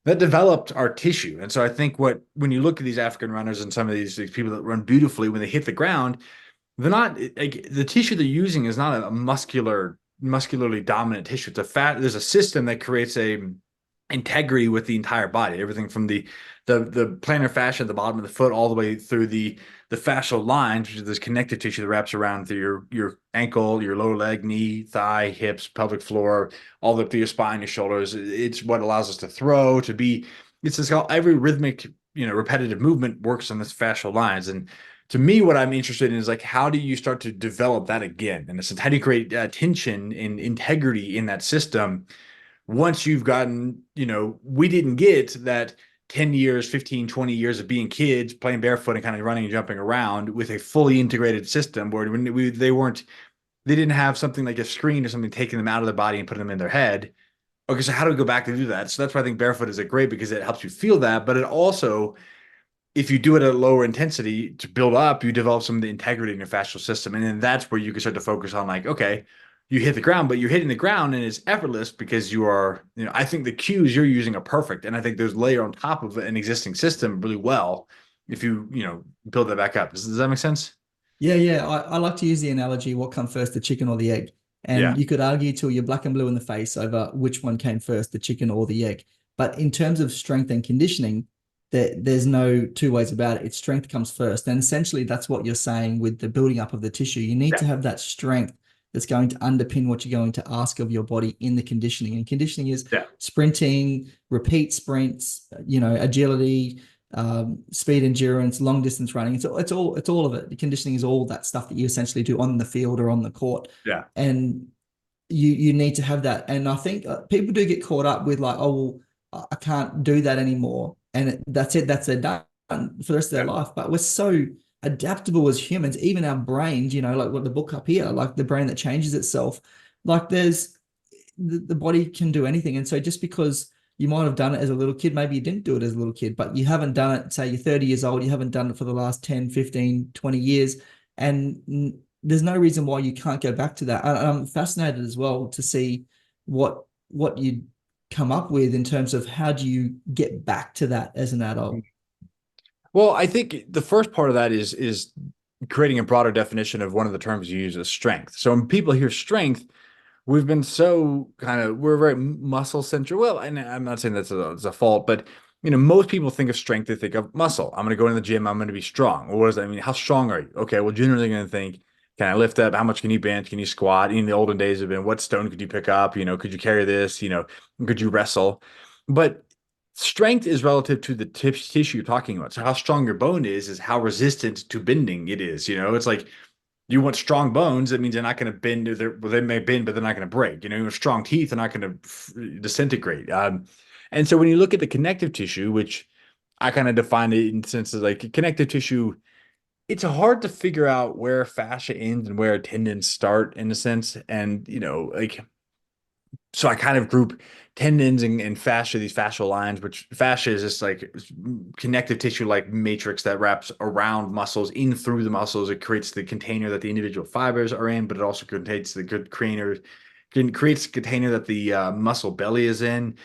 that developed our tissue. And so I think when you look at these African runners and some of these people that run beautifully, when they hit the ground, they're not like, the tissue they're using is not a muscularly dominant tissue. There's a system that creates a integrity with the entire body, everything from the plantar fascia at the bottom of the foot all the way through the fascial lines, which is this connective tissue that wraps around through your ankle, your lower leg, knee, thigh, hips, pelvic floor, all the way through your spine, your shoulders. It's what allows us to throw, it's just how every rhythmic, repetitive movement works on this fascial lines. And to me, what I'm interested in is like, how do you start to develop that again? In a sense, how do you create tension and integrity in that system once you've gotten, we didn't get that 10 years, 15, 20 years of being kids, playing barefoot and kind of running and jumping around with a fully integrated system where they didn't have something like a screen or something taking them out of their body and putting them in their head. Okay, so how do we go back to do that? So that's why I think barefoot is great, because it helps you feel that, but it also, if you do it at a lower intensity to build up, you develop some of the integrity in your fascial system. And then that's where you can start to focus on like, okay, you hit the ground, but you're hitting the ground and it's effortless because you are, I think the cues you're using are perfect. And I think there's layer on top of an existing system really well if you, build that back up. Does that make sense? Yeah. I like to use the analogy, what come first, the chicken or the egg? And you could argue till you're black and blue in the face over which one came first, the chicken or the egg. But in terms of strength and conditioning, there's no two ways about it. Its strength comes first. And essentially that's what you're saying with the building up of the tissue. You need to have that strength that's going to underpin what you're going to ask of your body in the conditioning. And conditioning is sprinting, repeat sprints, agility, speed, endurance, long distance running. It's all of it. The conditioning is all that stuff that you essentially do on the field or on the court. Yeah. And you need to have that. And I think people do get caught up with like, oh, well, I can't do that anymore. And that's it. That's it done for the rest of their life. But we're so adaptable as humans, even our brains, like what the book up here, like the brain that changes itself, like there's the body can do anything. And so just because you might have done it as a little kid, maybe you didn't do it as a little kid, but you haven't done it, say you're 30 years old, you haven't done it for the last 10, 15, 20 years. And there's no reason why you can't go back to that. I'm fascinated as well to see what you come up with in terms of how do you get back to that as an adult? Well, I think the first part of that is creating a broader definition of one of the terms you use as strength. So when people hear strength, we've been we're very muscle centric. Well, and I'm not saying that's a fault, but most people think of strength, they think of muscle. I'm going to go in the gym, I'm going to be strong. Well, what does that mean? How strong are you? Okay, well, generally going to think, can I lift up? How much can you bench? Can you squat? In the olden days have been, what stone could you pick up? Could you carry this? Could you wrestle? But strength is relative to the tissue you're talking about. So how strong your bone is how resistant to bending it is. It's like, you want strong bones, that means they're not going to bend. They may bend, but they're not going to break. You want strong teeth, they're not going to disintegrate. And so when you look at the connective tissue, which I kind of define it in the sense of like connective tissue, it's hard to figure out where fascia ends and where tendons start in a sense. And, so I kind of group tendons and fascia, these fascial lines, which fascia is just like connective tissue, like matrix that wraps around muscles in through the muscles. It creates the container that the individual fibers are in, but it also creates the container that the muscle belly is in.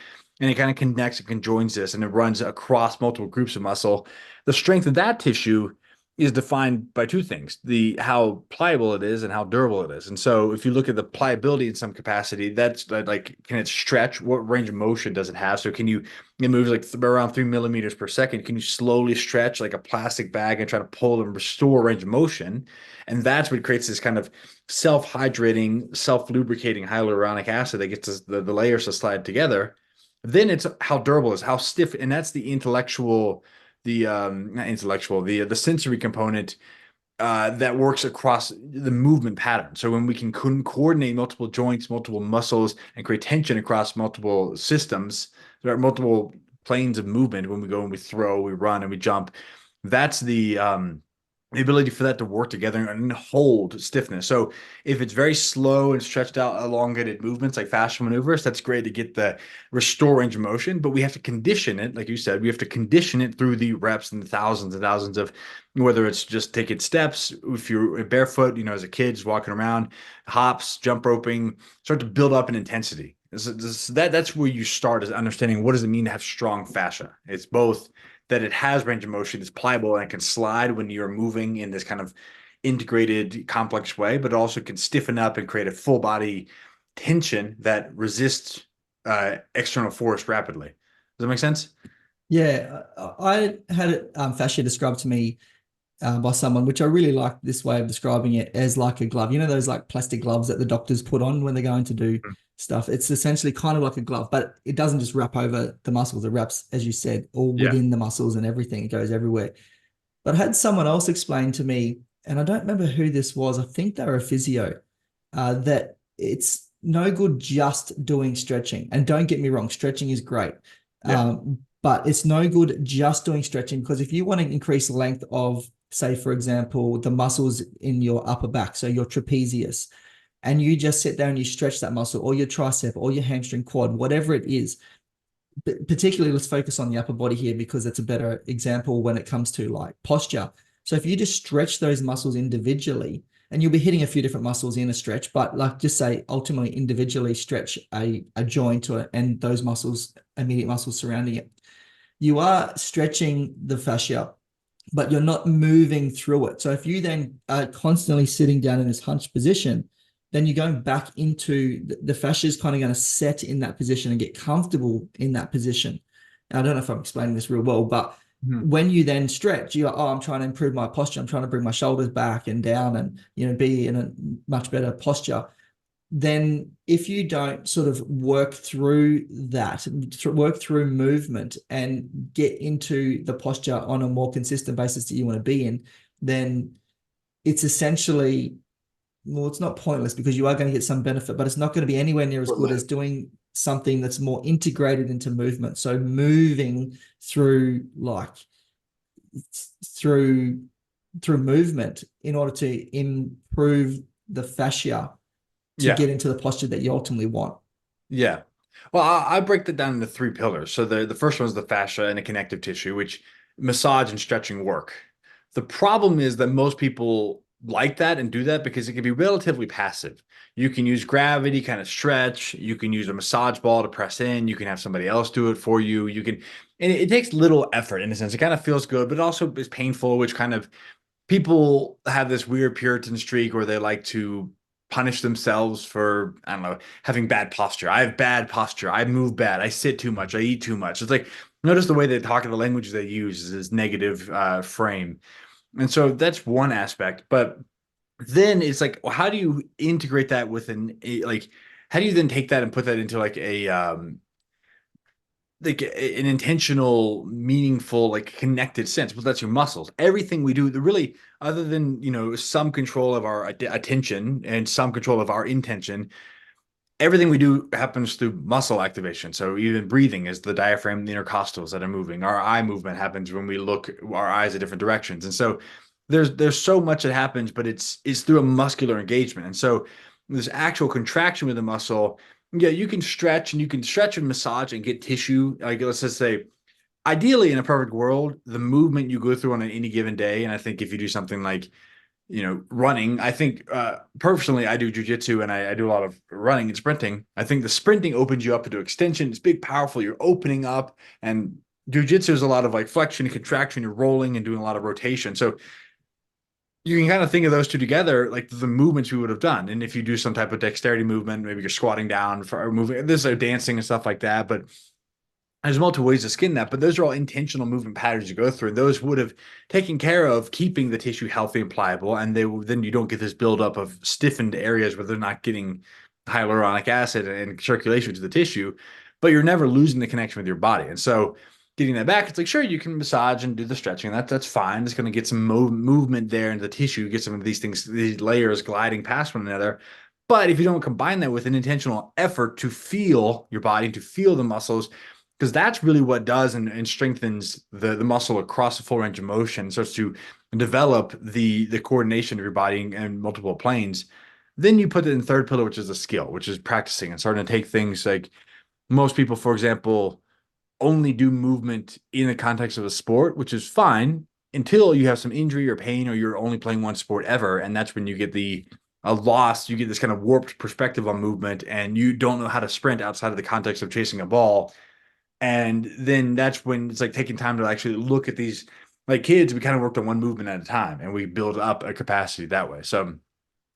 and it kind of connects and conjoins this, and it runs across multiple groups of muscle. The strength of that tissue is defined by two things: how pliable it is and how durable it is. And so if you look at the pliability in some capacity, that's like, can it stretch? What range of motion does it have? So it moves like around 3 millimeters per second. Can you slowly stretch like a plastic bag and try to pull and restore range of motion? And that's what creates this kind of self-hydrating, self-lubricating hyaluronic acid that gets the layers to slide together. Then it's how durable it is, how stiff, and that's the intellectual, not intellectual, the sensory component that works across the movement pattern. So when we can coordinate multiple joints, multiple muscles, and create tension across multiple systems, there are multiple planes of movement. When we go and we throw, we run, and we jump, that's the ability for that to work together and hold stiffness. So if it's very slow and stretched out, elongated movements like fascial maneuvers, that's great to get the restore range of motion, but we have to condition it. Like you said, we have to condition it through the reps and thousands of, whether it's just taking steps, if you're barefoot, as a kid, just walking around, hops, jump roping, start to build up in intensity. That's where you start, is understanding what does it mean to have strong fascia. It's both that it has range of motion, it's pliable, and it can slide when you're moving in this kind of integrated, complex way, but it also can stiffen up and create a full body tension that resists external force rapidly. Does that make sense? Yeah, I had fascia described to me by someone, which I really like this way of describing it, as like a glove. You know, those like plastic gloves that the doctors put on when they're going to do stuff. It's essentially kind of like a glove, but it doesn't just wrap over the muscles. It wraps, as you said, all within the muscles and everything. It goes everywhere. But I had someone else explain to me, and I don't remember who this was. I think they were a physio, that it's no good just doing stretching. And don't get me wrong, stretching is great. But it's no good just doing stretching, because if you want to increase the length of, say, for example, the muscles in your upper back, so your trapezius, and you just sit there and you stretch that muscle, or your tricep, or your hamstring, quad, whatever it is. But particularly, let's focus on the upper body here, because that's a better example when it comes to like posture. So if you just stretch those muscles individually, and you'll be hitting a few different muscles in a stretch, but like just say ultimately individually stretch a joint and those muscles, immediate muscles surrounding it, you are stretching the fascia, but you're not moving through it. So if you then are constantly sitting down in this hunched position, then you're going back into the fascia is kind of going to set in that position and get comfortable in that position. And I don't know if I'm explaining this real well, but when you then stretch, you're like, oh, I'm trying to improve my posture. I'm trying to bring my shoulders back and down and, be in a much better posture. Then if you don't sort of work through that, work through movement and get into the posture on a more consistent basis that you want to be in, then it's essentially, well, it's not pointless, because you are going to get some benefit, but it's not going to be anywhere near as good as doing something that's more integrated into movement. So moving through through movement in order to improve the fascia to get into the posture that you ultimately want. Yeah. Well, I break that down into 3 pillars. So the first one is the fascia and the connective tissue, which massage and stretching work. The problem is that most people like that and do that because it can be relatively passive. You can use gravity, kind of stretch. You can use a massage ball to press in. You can have somebody else do it for you. And it takes little effort in a sense. It kind of feels good, but it also is painful, which kind of, people have this weird Puritan streak where they like to punish themselves for, I don't know, having bad posture. I have bad posture. I move bad. I sit too much. I eat too much. It's like, notice the way they talk, and the language they use is this negative frame. And so that's one aspect. But then it's like, well, how do you integrate that with how do you then take that and put that into like an intentional, meaningful, like connected sense? Well, that's your muscles. Everything we do, really, other than, some control of our attention and some control of our intention, everything we do happens through muscle activation. So even breathing is the diaphragm, the intercostals that are moving. Our eye movement happens when we look our eyes at different directions. And so there's so much that happens, but it's through a muscular engagement. And so this actual contraction with the muscle, you can stretch and massage and get tissue. Like, let's just say, ideally in a perfect world, the movement you go through on any given day, and I think if you do something like running. I think personally, I do jujitsu and I do a lot of running and sprinting. I think the sprinting opens you up to do extension. It's big, powerful. You're opening up, and jujitsu is a lot of like flexion and contraction. You're rolling and doing a lot of rotation. So you can kind of think of those two together, like the movements we would have done. And if you do some type of dexterity movement, maybe you're squatting down for moving, this is dancing and stuff like that. But there's multiple ways to skin that, but those are all intentional movement patterns you go through. And those would have taken care of keeping the tissue healthy and pliable. And then you don't get this buildup of stiffened areas where they're not getting hyaluronic acid and circulation to the tissue, but you're never losing the connection with your body. And so getting that back, it's like, sure, you can massage and do the stretching. That's fine. It's going to get some movement there in the tissue, get some of these things, these layers gliding past one another. But if you don't combine that with an intentional effort to feel your body, to feel the muscles, because that's really what does and strengthens the muscle across the full range of motion, starts to develop the coordination of your body in multiple planes. Then you put it in third pillar, which is a skill, which is practicing and starting to take things like most people, for example, only do movement in the context of a sport, which is fine until you have some injury or pain or you're only playing one sport ever. And that's when you get a loss, you get this kind of warped perspective on movement and you don't know how to sprint outside of the context of chasing a ball. And then that's when it's like taking time to actually look at these, like kids, we kind of worked on one movement at a time and we build up a capacity that way. So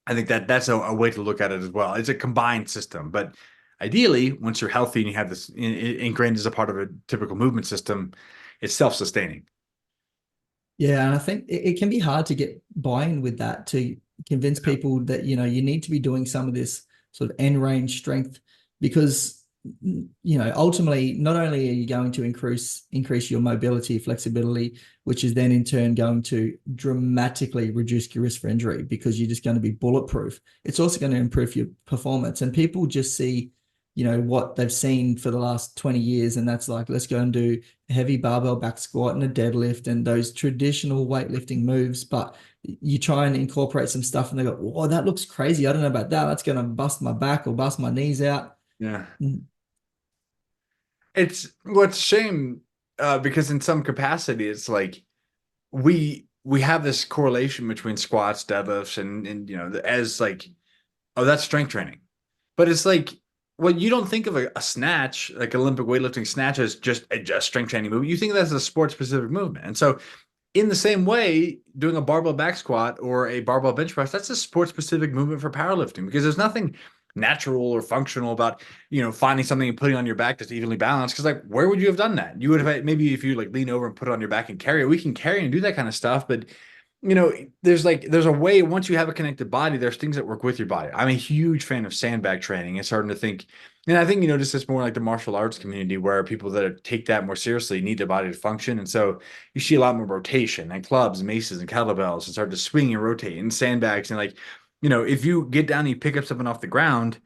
I think that's a way to look at it as well. It's a combined system, but ideally, once you're healthy and you have this ingrained as a part of a typical movement system, it's self-sustaining. Yeah, and I think it can be hard to get buy-in with that, to convince people that, you need to be doing some of this sort of end range strength, because, ultimately, not only are you going to increase your mobility, flexibility, which is then in turn going to dramatically reduce your risk for injury because you're just going to be bulletproof. It's also going to improve your performance. And people just see, what they've seen for the last 20 years. And that's like, let's go and do a heavy barbell back squat and a deadlift and those traditional weightlifting moves. But you try and incorporate some stuff and they go, oh, that looks crazy. I don't know about that. That's going to bust my back or bust my knees out. Yeah. It's what's a shame because in some capacity, it's like we have this correlation between squats, deadlifts, and as like, oh, that's strength training. But it's like, well, you don't think of a snatch, like Olympic weightlifting snatch, as just a strength training movement. You think that's a sport specific movement. And so in the same way, doing a barbell back squat or a barbell bench press, that's a sport specific movement for powerlifting because there's nothing natural or functional about, finding something and putting on your back that's evenly balanced. Cause like, where would you have done that? You would have maybe if you like lean over and put it on your back and carry it, we can carry and do that kind of stuff. But there's a way, once you have a connected body, there's things that work with your body. I'm a huge fan of sandbag training and starting to think, and I think, this is more like the martial arts community where people that take that more seriously need their body to function. And so you see a lot more rotation and clubs, maces and kettlebells and start to swing and rotate and sandbags. And like, if you get down and you pick up something off the ground,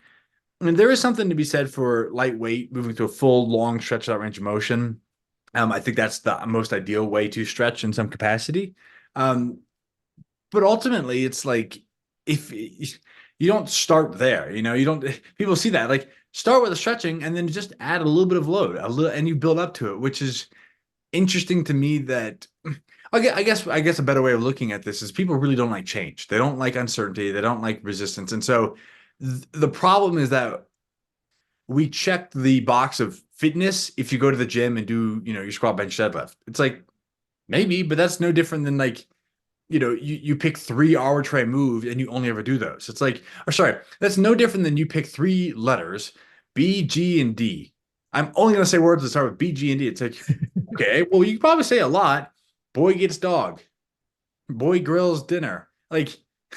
and there is something to be said for lightweight moving to a full, long stretch out range of motion. I think that's the most ideal way to stretch in some capacity. But ultimately, it's like if you don't start there, you don't. People see that like start with the stretching and then just add a little bit of load, and you build up to it, which is interesting to me. That I guess a better way of looking at this is people really don't like change. They don't like uncertainty. They don't like resistance, and so the problem is that we check the box of fitness if you go to the gym and do your squat, bench, deadlift. It's like maybe, but that's no different than like you pick 3 arbitrary moves and you only ever do those. It's like, or sorry, that's no different than you pick 3 letters, B, G, and D. I'm only going to say words that start with B, G, and D. It's like, okay, well, you can probably say a lot. Boy gets dog. Boy grills dinner. Like,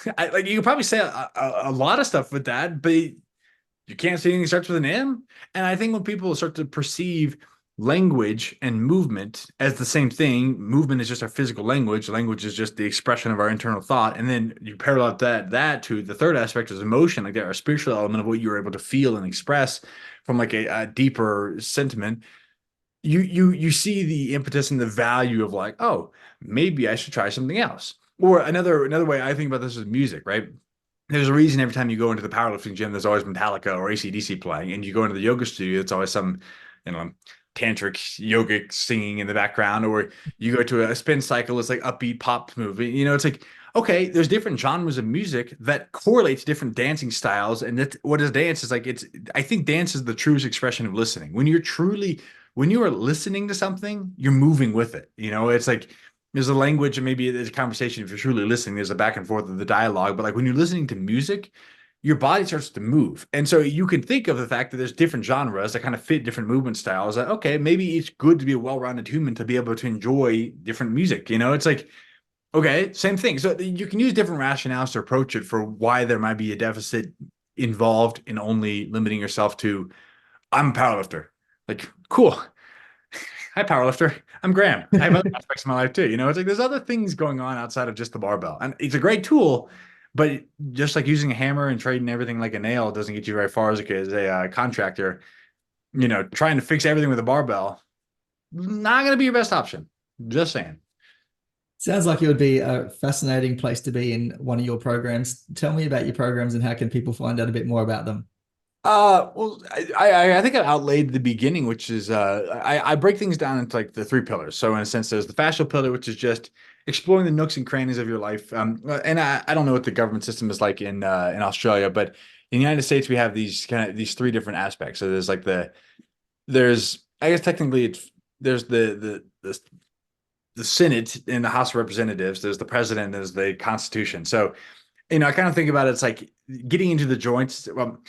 you can probably say a lot of stuff with that, but you can't say anything that starts with an M. And I think when people start to perceive language and movement as the same thing, movement is just our physical language. Language is just the expression of our internal thought. And then you parallel that to the third aspect is emotion, like our spiritual element of what you're able to feel and express from like a deeper sentiment. You see the impetus and the value of like, oh, maybe I should try something else. Or another way I think about this is music, right? There's a reason every time you go into the powerlifting gym, there's always Metallica or AC/DC playing, and you go into the yoga studio, it's always some, tantric yogic singing in the background, or you go to a spin cycle, it's like upbeat pop movie. It's like, okay, there's different genres of music that correlate to different dancing styles. And that what is dance is like, I think dance is the truest expression of listening. When you are listening to something, you're moving with it. You know, it's like there's a language and maybe there's a conversation. If you're truly listening, there's a back and forth of the dialogue. But like when you're listening to music, your body starts to move. And so you can think of the fact that there's different genres that kind of fit different movement styles. That, okay, maybe it's good to be a well-rounded human to be able to enjoy different music. You know, it's like, okay, same thing. So you can use different rationales to approach it for why there might be a deficit involved in only limiting yourself to, I'm a powerlifter. Like, cool. Hi, powerlifter. I'm Graham. I have other aspects of my life too. You know, it's like there's other things going on outside of just the barbell. And it's a great tool, but just like using a hammer and trading everything like a nail doesn't get you very far as a contractor. You know, trying to fix everything with a barbell, not going to be your best option. Just saying. Sounds like it would be a fascinating place to be in one of your programs. Tell me about your programs and how can people find out a bit more about them? Well, I think I outlaid the beginning, which is I break things down into like the three pillars. So in a sense, there's the fascial pillar, which is just exploring the nooks and crannies of your life. And I don't know what the government system is like in Australia, but in the United States, we have these three different aspects. So there's like there's I guess technically there's the Senate and the House of Representatives. There's the president. There's the Constitution. So you know, I kind of think about it, it's like getting into the joints. Well,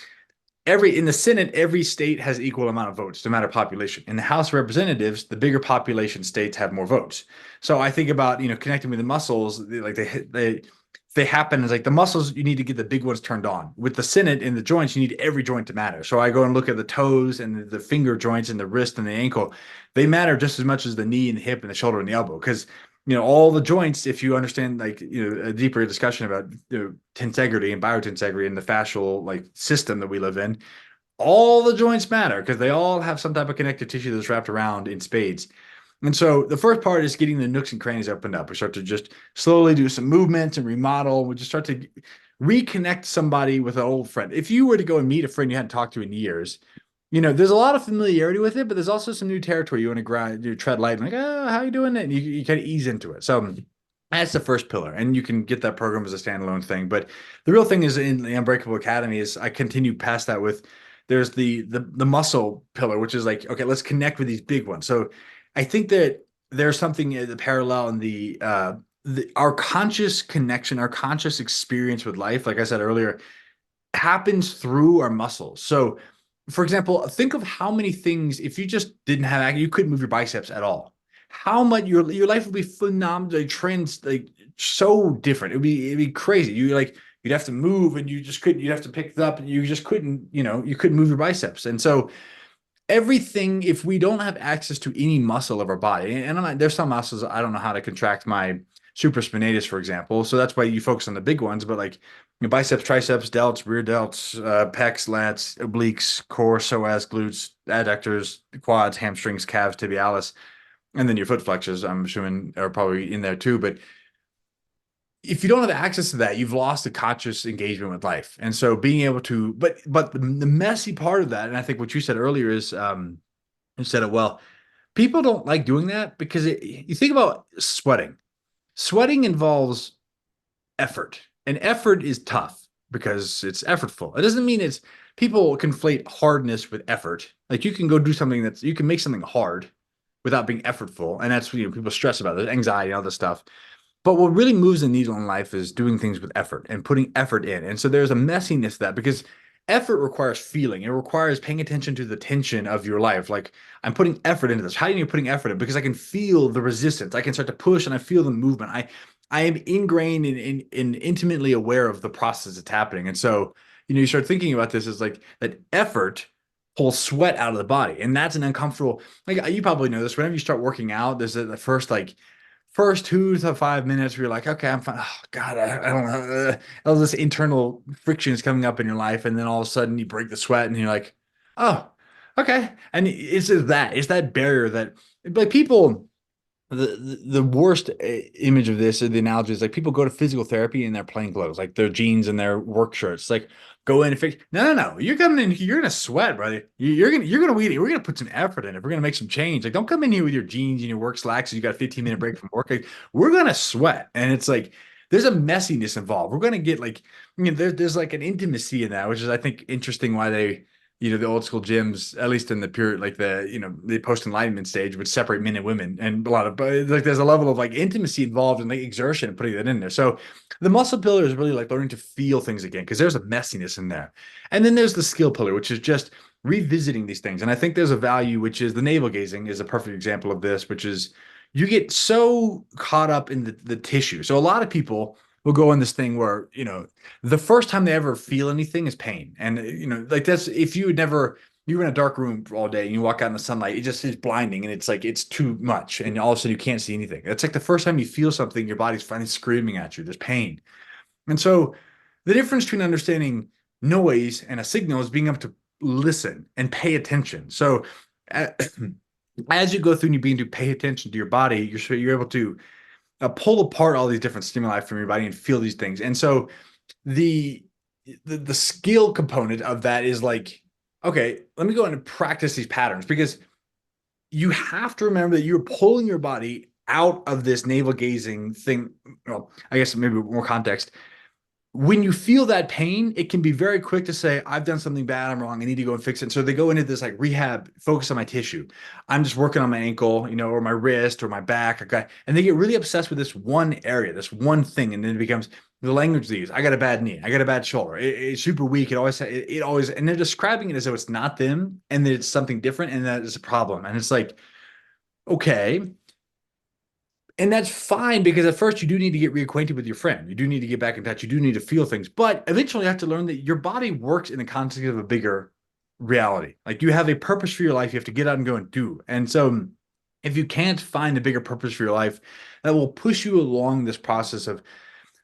in the Senate, every state has equal amount of votes, no matter population. In the House of Representatives, the bigger population states have more votes. So I think about, you know, connecting with the muscles, like they happen as like the muscles, you need to get the big ones turned on. With the Senate and the joints, you need every joint to matter. So I go and look at the toes and the finger joints and the wrist and the ankle. They matter just as much as the knee and the hip and the shoulder and the elbow, because you know, all the joints, if you understand like, you know, a deeper discussion about, you know, tensegrity and biotensegrity and the fascial like system that we live in, all the joints matter because they all have some type of connective tissue that's wrapped around in spades. And so the first part is getting the nooks and crannies opened up. We start to just slowly do some movements and remodel. We just start to reconnect somebody with an old friend. If you were to go and meet a friend you hadn't talked to in years, you know, there's a lot of familiarity with it, but there's also some new territory you want to grind, you tread light, like, oh, how you doing? And you kind of ease into it. So that's the first pillar, and you can get that program as a standalone thing. But the real thing is in the Unbreakable Academy is I continue past that with there's the muscle pillar, which is like, okay, let's connect with these big ones. So I think that there's something the parallel in our conscious connection, our conscious experience with life, like I said earlier, happens through our muscles. So for example, think of how many things, if you just didn't have, you couldn't move your biceps at all. How much your life would be phenomenally like so different. It'd be crazy. You'd have to move and you just couldn't, you'd have to pick it up and you just couldn't, you know, you couldn't move your biceps. And so everything, if we don't have access to any muscle of our body, and there's some muscles, I don't know how to contract my supraspinatus, for example. So that's why you focus on the big ones, but like your biceps, triceps, delts, rear delts, pecs, lats, obliques, core, psoas, glutes, adductors, quads, hamstrings, calves, tibialis, and then your foot flexors, I'm assuming, are probably in there too. But if you don't have access to that, you've lost the conscious engagement with life. And so being able to, but the messy part of that, and I think what you said earlier is, you said it well, people don't like doing that because you think about sweating. Sweating involves effort, and effort is tough because it's effortful. It doesn't mean people conflate hardness with effort. Like you can go do something you can make something hard without being effortful. And that's, you know, people stress about it, anxiety and all this stuff. But what really moves the needle in life is doing things with effort and putting effort in. And so there's a messiness to that because effort requires feeling. It requires paying attention to the tension of your life. Like I'm putting effort into this. How are you putting effort in? Because I can feel the resistance. I can start to push and I feel the movement. I am ingrained and intimately aware of the process that's happening. And so, you know, you start thinking about this as like that effort pulls sweat out of the body. And that's an uncomfortable, like you probably know this, whenever you start working out, there's the first 2 to 5 minutes where you're like, okay, I'm fine. Oh God, I don't know. All this internal friction is coming up in your life. And then all of a sudden you break the sweat and you're like, oh, okay. And it's that barrier that like people, the worst image of this or the analogy is like people go to physical therapy in their plain clothes, like their jeans and their work shirts. Like go in and fix. No. You're coming in. You're gonna sweat, brother. We're gonna put some effort in it. We're gonna make some change. Like don't come in here with your jeans and your work slacks. And you got a 15-minute break from work. Like, we're gonna sweat, and it's like there's a messiness involved. We're going to get like, there's like an intimacy in that, which is, I think, interesting why they, the old school gyms, at least in the pure, like the post enlightenment stage, would separate men and women, and a lot of, like, there's a level of like intimacy involved in like exertion and putting that in there. So the muscle pillar is really like learning to feel things again, because there's a messiness in there. And then there's the skill pillar, which is just revisiting these things. And I think there's a value, which is the navel gazing is a perfect example of this, which is you get so caught up in the tissue. So a lot of people will go in this thing where, the first time they ever feel anything is pain. And, like that's, if you were in a dark room all day and you walk out in the sunlight, it just is blinding. And it's like, it's too much. And all of a sudden you can't see anything. It's like the first time you feel something, your body's finally screaming at you. There's pain. And so the difference between understanding noise and a signal is being able to listen and pay attention. So as you go through and you begin to pay attention to your body, you're able to pull apart all these different stimuli from your body and feel these things. And so the skill component of that is like, okay, let me go in and practice these patterns, because you have to remember that you're pulling your body out of this navel gazing thing. Well, I guess maybe more context. When you feel that pain, it can be very quick to say, I've done something bad, I'm wrong, I need to go and fix it. So they go into this like rehab, focus on my tissue. I'm just working on my ankle, or my wrist or my back. And they get really obsessed with this one area, this one thing. And then it becomes the language they use. I got a bad knee. I got a bad shoulder. It's super weak. It always, and they're describing it as though it's not them and that it's something different and that it's a problem. And it's like, okay. And that's fine, because at first you do need to get reacquainted with your friend. You do need to get back in touch. You do need to feel things. But eventually you have to learn that your body works in the context of a bigger reality. Like you have a purpose for your life. You have to get out and go and do. And so if you can't find a bigger purpose for your life, that will push you along this process of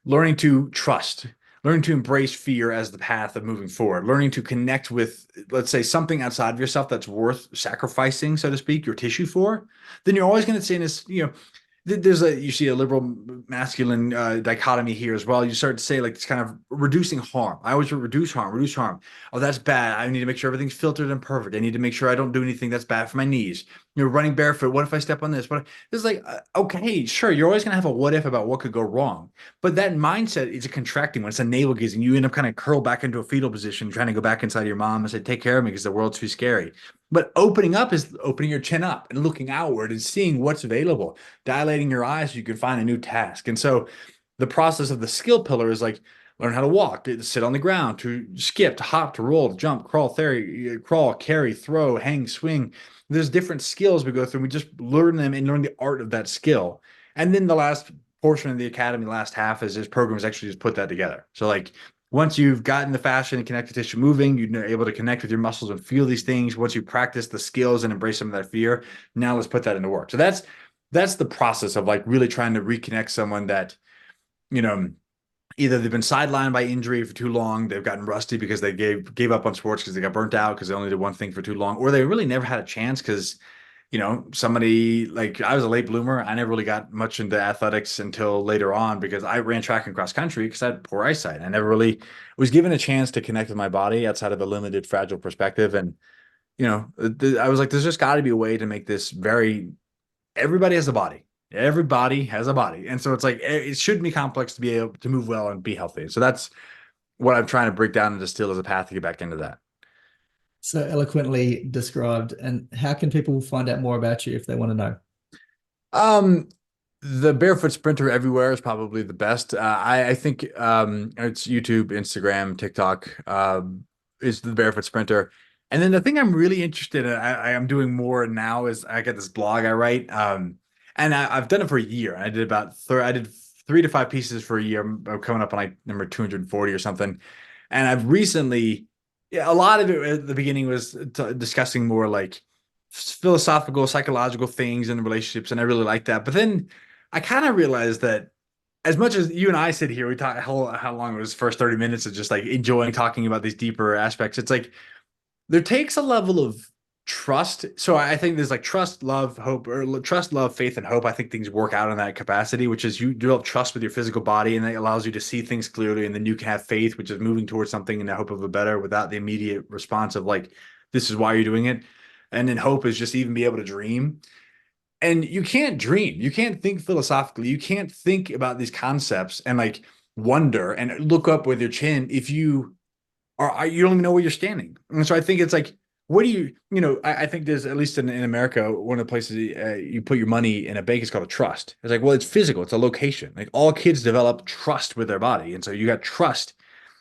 learning to trust, learning to embrace fear as the path of moving forward, learning to connect with, let's say, something outside of yourself that's worth sacrificing, so to speak, your tissue for, then you're always going to see this, you see a liberal masculine dichotomy here as well. You start to say like it's kind of reducing harm. I always reduce harm. Oh, that's bad. I need to make sure everything's filtered and perfect. I need to make sure I don't do anything that's bad for my knees. Running barefoot. What if I step on this? It's like, okay, sure. You're always going to have a what if about what could go wrong. But that mindset is a contracting one. It's a navel gazing. You end up kind of curl back into a fetal position, trying to go back inside your mom and say, take care of me because the world's too scary. But opening up is opening your chin up and looking outward and seeing what's available, dilating your eyes so you can find a new task. And so the process of the skill pillar is like learn how to walk, to sit on the ground, to skip, to hop, to roll, to jump, crawl, carry, throw, hang, swing. There's different skills we go through. And we just learn them and learn the art of that skill. And then the last portion of the academy, last half, is this program is actually just put that together. So like once you've gotten the fascia and connective tissue moving, you're able to connect with your muscles and feel these things. Once you practice the skills and embrace some of that fear, now let's put that into work. So that's the process of like really trying to reconnect someone that, either they've been sidelined by injury for too long, they've gotten rusty because they gave up on sports because they got burnt out because they only did one thing for too long, or they really never had a chance because somebody, like I was a late bloomer. I never really got much into athletics until later on because I ran track and cross country because I had poor eyesight. I never really was given a chance to connect with my body outside of a limited, fragile perspective. And, I was like, there's just got to be a way to make this everybody has a body. Everybody has a body. And so it's like, it shouldn't be complex to be able to move well and be healthy. So that's what I'm trying to break down and distill as a path to get back into that. So eloquently described. And how can people find out more about you if they want to know? The Barefoot Sprinter everywhere is probably the best. I think it's YouTube, Instagram, TikTok is the Barefoot Sprinter. And then the thing I'm really interested in, I am doing more now, is I get this blog I write. And I've done it for a year. I did I did 3 to 5 pieces for a year. I'm coming up on like number 240 or something. And I've recently, a lot of it at the beginning was discussing more like philosophical, psychological things and relationships. And I really like that. But then I kind of realized that as much as you and I sit here, we talk how long it was, first 30 minutes of just like enjoying talking about these deeper aspects. It's like, there takes a level of trust. So I think there's like trust, love, hope, or trust, love, faith, and hope. I think things work out in that capacity, which is you develop trust with your physical body, and that allows you to see things clearly. And then you can have faith, which is moving towards something in the hope of a better without the immediate response of like, this is why you're doing it. And then hope is just even be able to dream. And you can't dream. You can't think philosophically. You can't think about these concepts and like wonder and look up with your chin if you you don't even know where you're standing. And so I think it's like, what do I think there's, at least in America, one of the places you put your money in a bank is called a trust. It's like, well, it's physical. It's a location. Like all kids develop trust with their body. And so you got trust.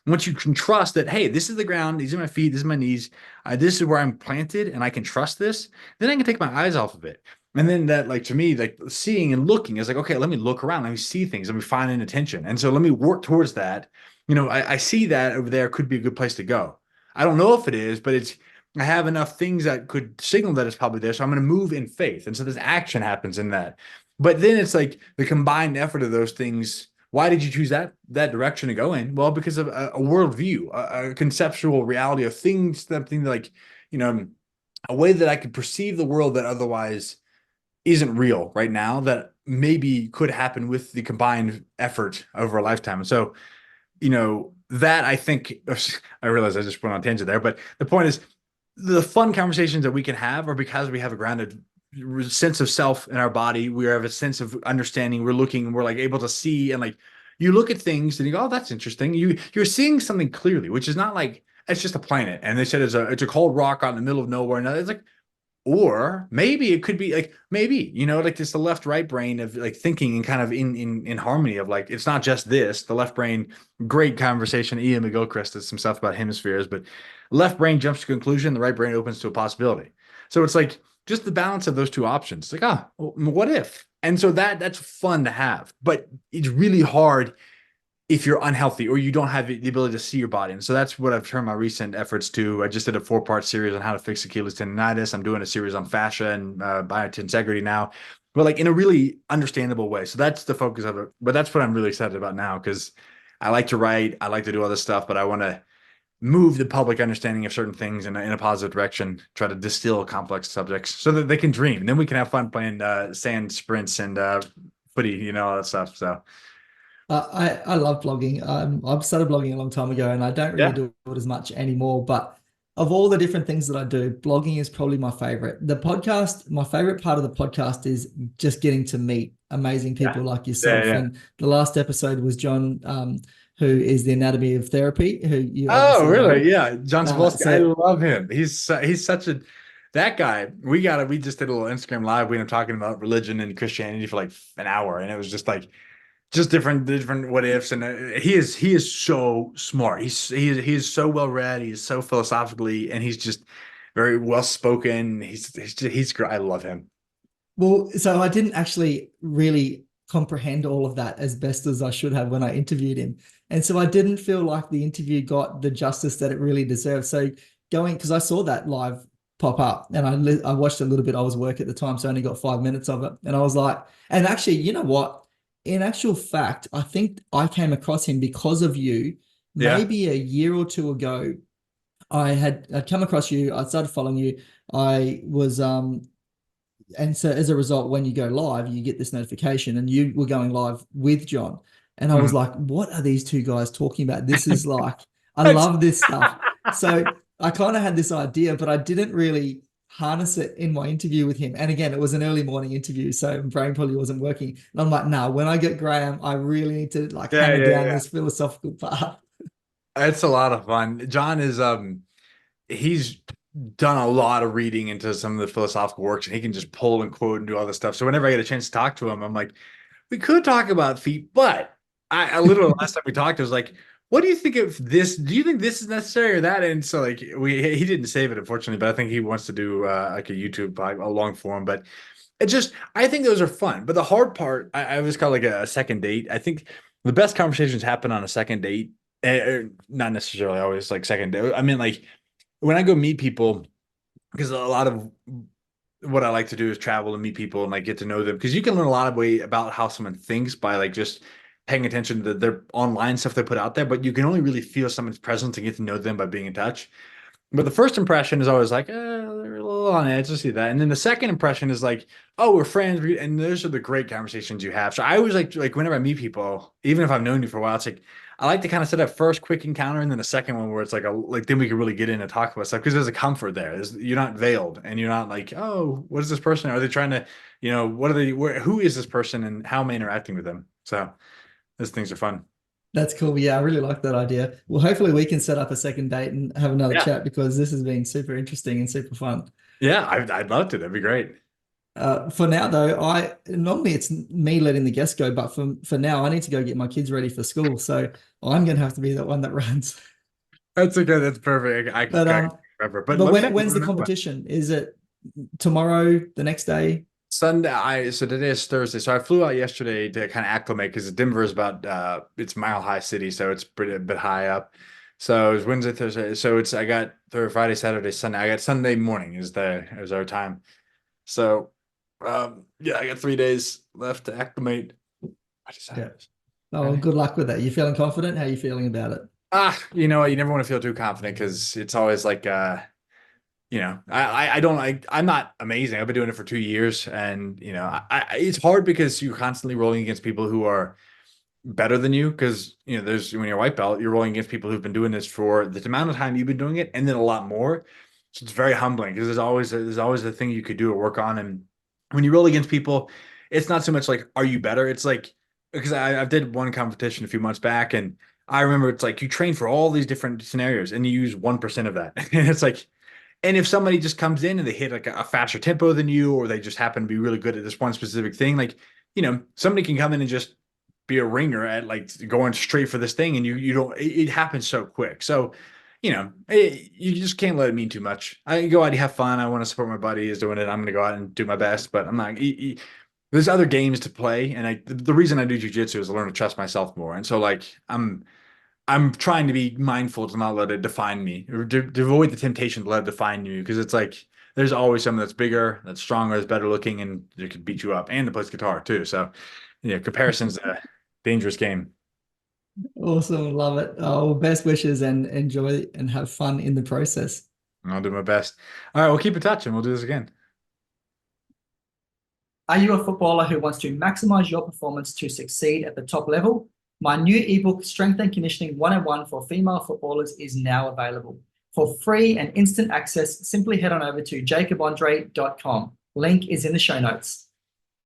Once you can trust that, hey, this is the ground, these are my feet, this is my knees, this is where I'm planted, and I can trust this, then I can take my eyes off of it. And then that, like, to me, like seeing and looking is like, okay, let me look around, let me see things, let me find an attention. And so let me work towards that. I see that over there could be a good place to go. I don't know if it is, but I have enough things that could signal that it's probably there. So I'm going to move in faith. And so this action happens in that. But then it's like the combined effort of those things. Why did you choose that direction to go in? Well, because of a worldview, a conceptual reality of things, something like, a way that I could perceive the world that otherwise isn't real right now, that maybe could happen with the combined effort over a lifetime. So, that I think, I realize I just went on a tangent there, but the point is the fun conversations that we can have are because we have a grounded sense of self in our body. We have a sense of understanding. We're like able to see, and like you look at things and you go, oh, that's interesting. You're seeing something clearly, which is not like it's just a planet. And they said it's a cold rock out in the middle of nowhere. And it's like, or maybe it could be like, like this, the left right brain of like thinking and kind of in harmony of like, it's not just this, the left brain, great conversation. Ian McGilchrist did some stuff about hemispheres, but left brain jumps to conclusion, the right brain opens to a possibility. So it's like just the balance of those two options. Like, well, what if? And so that's fun to have, but it's really hard if you're unhealthy or you don't have the ability to see your body. And so that's what I've turned my recent efforts to. I just did a 4-part series on how to fix Achilles tendonitis. I'm doing a series on fascia and biotensegrity now, but like in a really understandable way. So that's the focus of it. But that's what I'm really excited about now, because I like to write, I like to do all this stuff, but I want to move the public understanding of certain things in a positive direction, try to distill complex subjects so that they can dream. And then we can have fun playing sand sprints and footy, all that stuff. So I love blogging. I've started blogging a long time ago, and I don't really do it as much anymore. But of all the different things that I do, blogging is probably my favorite. The podcast, my favorite part of the podcast is just getting to meet amazing people like yourself. And the last episode was John, who is the Anatomy of Therapy. Who you? Oh, really? Yeah, John Zabolski. I so love him. He's such a that guy. We just did a little Instagram live. We ended up talking about religion and Christianity for like an hour, and it was just like different what ifs. And he is so smart. He is so well read. He's so philosophically, and he's just very well spoken. He's great. I love him. Well, so I didn't actually really comprehend all of that as best as I should have when I interviewed him. And so I didn't feel like the interview got the justice that it really deserved. So because I saw that live pop up and I watched a little bit. I was at work at the time, so I only got 5 minutes of it. And I was like, and actually, you know what? In actual fact, I think I came across him because of you. Maybe a year or two ago, I'd come across you. I started following you. I was and so as a result, when you go live, you get this notification, and you were going live with John. And I was like, what are these two guys talking about? This is like, I love this stuff. So I kind of had this idea, but I didn't really harness it in my interview with him. And again, it was an early morning interview, so my brain probably wasn't working. And I'm like, no, when I get Graham, I really need to like hammer down this philosophical part. It's a lot of fun. John is he's done a lot of reading into some of the philosophical works, and he can just pull and quote and do all this stuff. So whenever I get a chance to talk to him, I'm like, we could talk about feet, but I literally last time we talked, I was like, what do you think of this? Do you think this is necessary or that? And so like he didn't save it, unfortunately, but I think he wants to do like a YouTube, a long form. But I think those are fun. But the hard part, I always call like a second date. I think the best conversations happen on a second date. Not necessarily always like second date. I mean, like when I go meet people, because a lot of what I like to do is travel and meet people and like get to know them, because you can learn a lot of way about how someone thinks by like just paying attention to their online stuff they put out there, but you can only really feel someone's presence and get to know them by being in touch. But the first impression is always like, they're a little on edge to see that. And then the second impression is like, oh, we're friends. And those are the great conversations you have. So I always like whenever I meet people, even if I've known you for a while, it's like, I like to kind of set up first quick encounter and then a second one where it's like then we can really get in and talk about stuff because there's a comfort there. You're not veiled and you're not like, oh, what is this person? Are they trying to, what are they, who is this person and how am I interacting with them? So those things are fun. That's cool. Yeah, I really like that idea. Well, hopefully we can set up a second date and have another chat because this has been super interesting and super fun. Yeah, I'd love to. That'd be great. For now though, normally it's me letting the guests go, but for now I need to go get my kids ready for school. So I'm gonna have to be the one that runs. That's okay. That's perfect. I can remember. But when's the competition? Is it tomorrow, the next day? Sunday. So today is Thursday. So I flew out yesterday to kind of acclimate because Denver is about it's Mile High City, so it's a bit high up. So it was Wednesday, Thursday. So I got Friday, Saturday, Sunday. I got Sunday morning is our time. So yeah, I got 3 days left to acclimate. Yeah. Oh, good luck with that. You feeling confident? How are you feeling about it? You know what? You never want to feel too confident because it's always like I'm not amazing. I've been doing it for 2 years and it's hard because you're constantly rolling against people who are better than you because there's when you're a white belt, you're rolling against people who've been doing this for the amount of time you've been doing it and then a lot more. So it's very humbling because there's always a thing you could do or work on. And when you roll against people, it's not so much like, are you better? It's like, because I did one competition a few months back and I remember it's like you train for all these different scenarios and you use 1% of that. And it's like, and if somebody just comes in and they hit like a faster tempo than you, or they just happen to be really good at this one specific thing, like, somebody can come in and just be a ringer at like going straight for this thing. And you don't, it happens so quick. So, you just can't let it mean too much. I go out and have fun. I want to support my buddy is doing it. I'm going to go out and do my best, but I'm not, there's other games to play. And the reason I do jujitsu is to learn to trust myself more. And so like, I'm trying to be mindful to not let it define me or to avoid the temptation to let it define you. Because it's like, there's always someone that's bigger, that's stronger, that's better looking, and they could beat you up and that plays guitar too. So comparison's a dangerous game. Awesome. Love it. Oh, best wishes and enjoy and have fun in the process. I'll do my best. All right. We'll keep in touch and we'll do this again. Are you a footballer who wants to maximize your performance to succeed at the top level? My new ebook, Strength and Conditioning 101 for Female Footballers, is now available. For free and instant access, simply head on over to jacobandre.com. Link is in the show notes.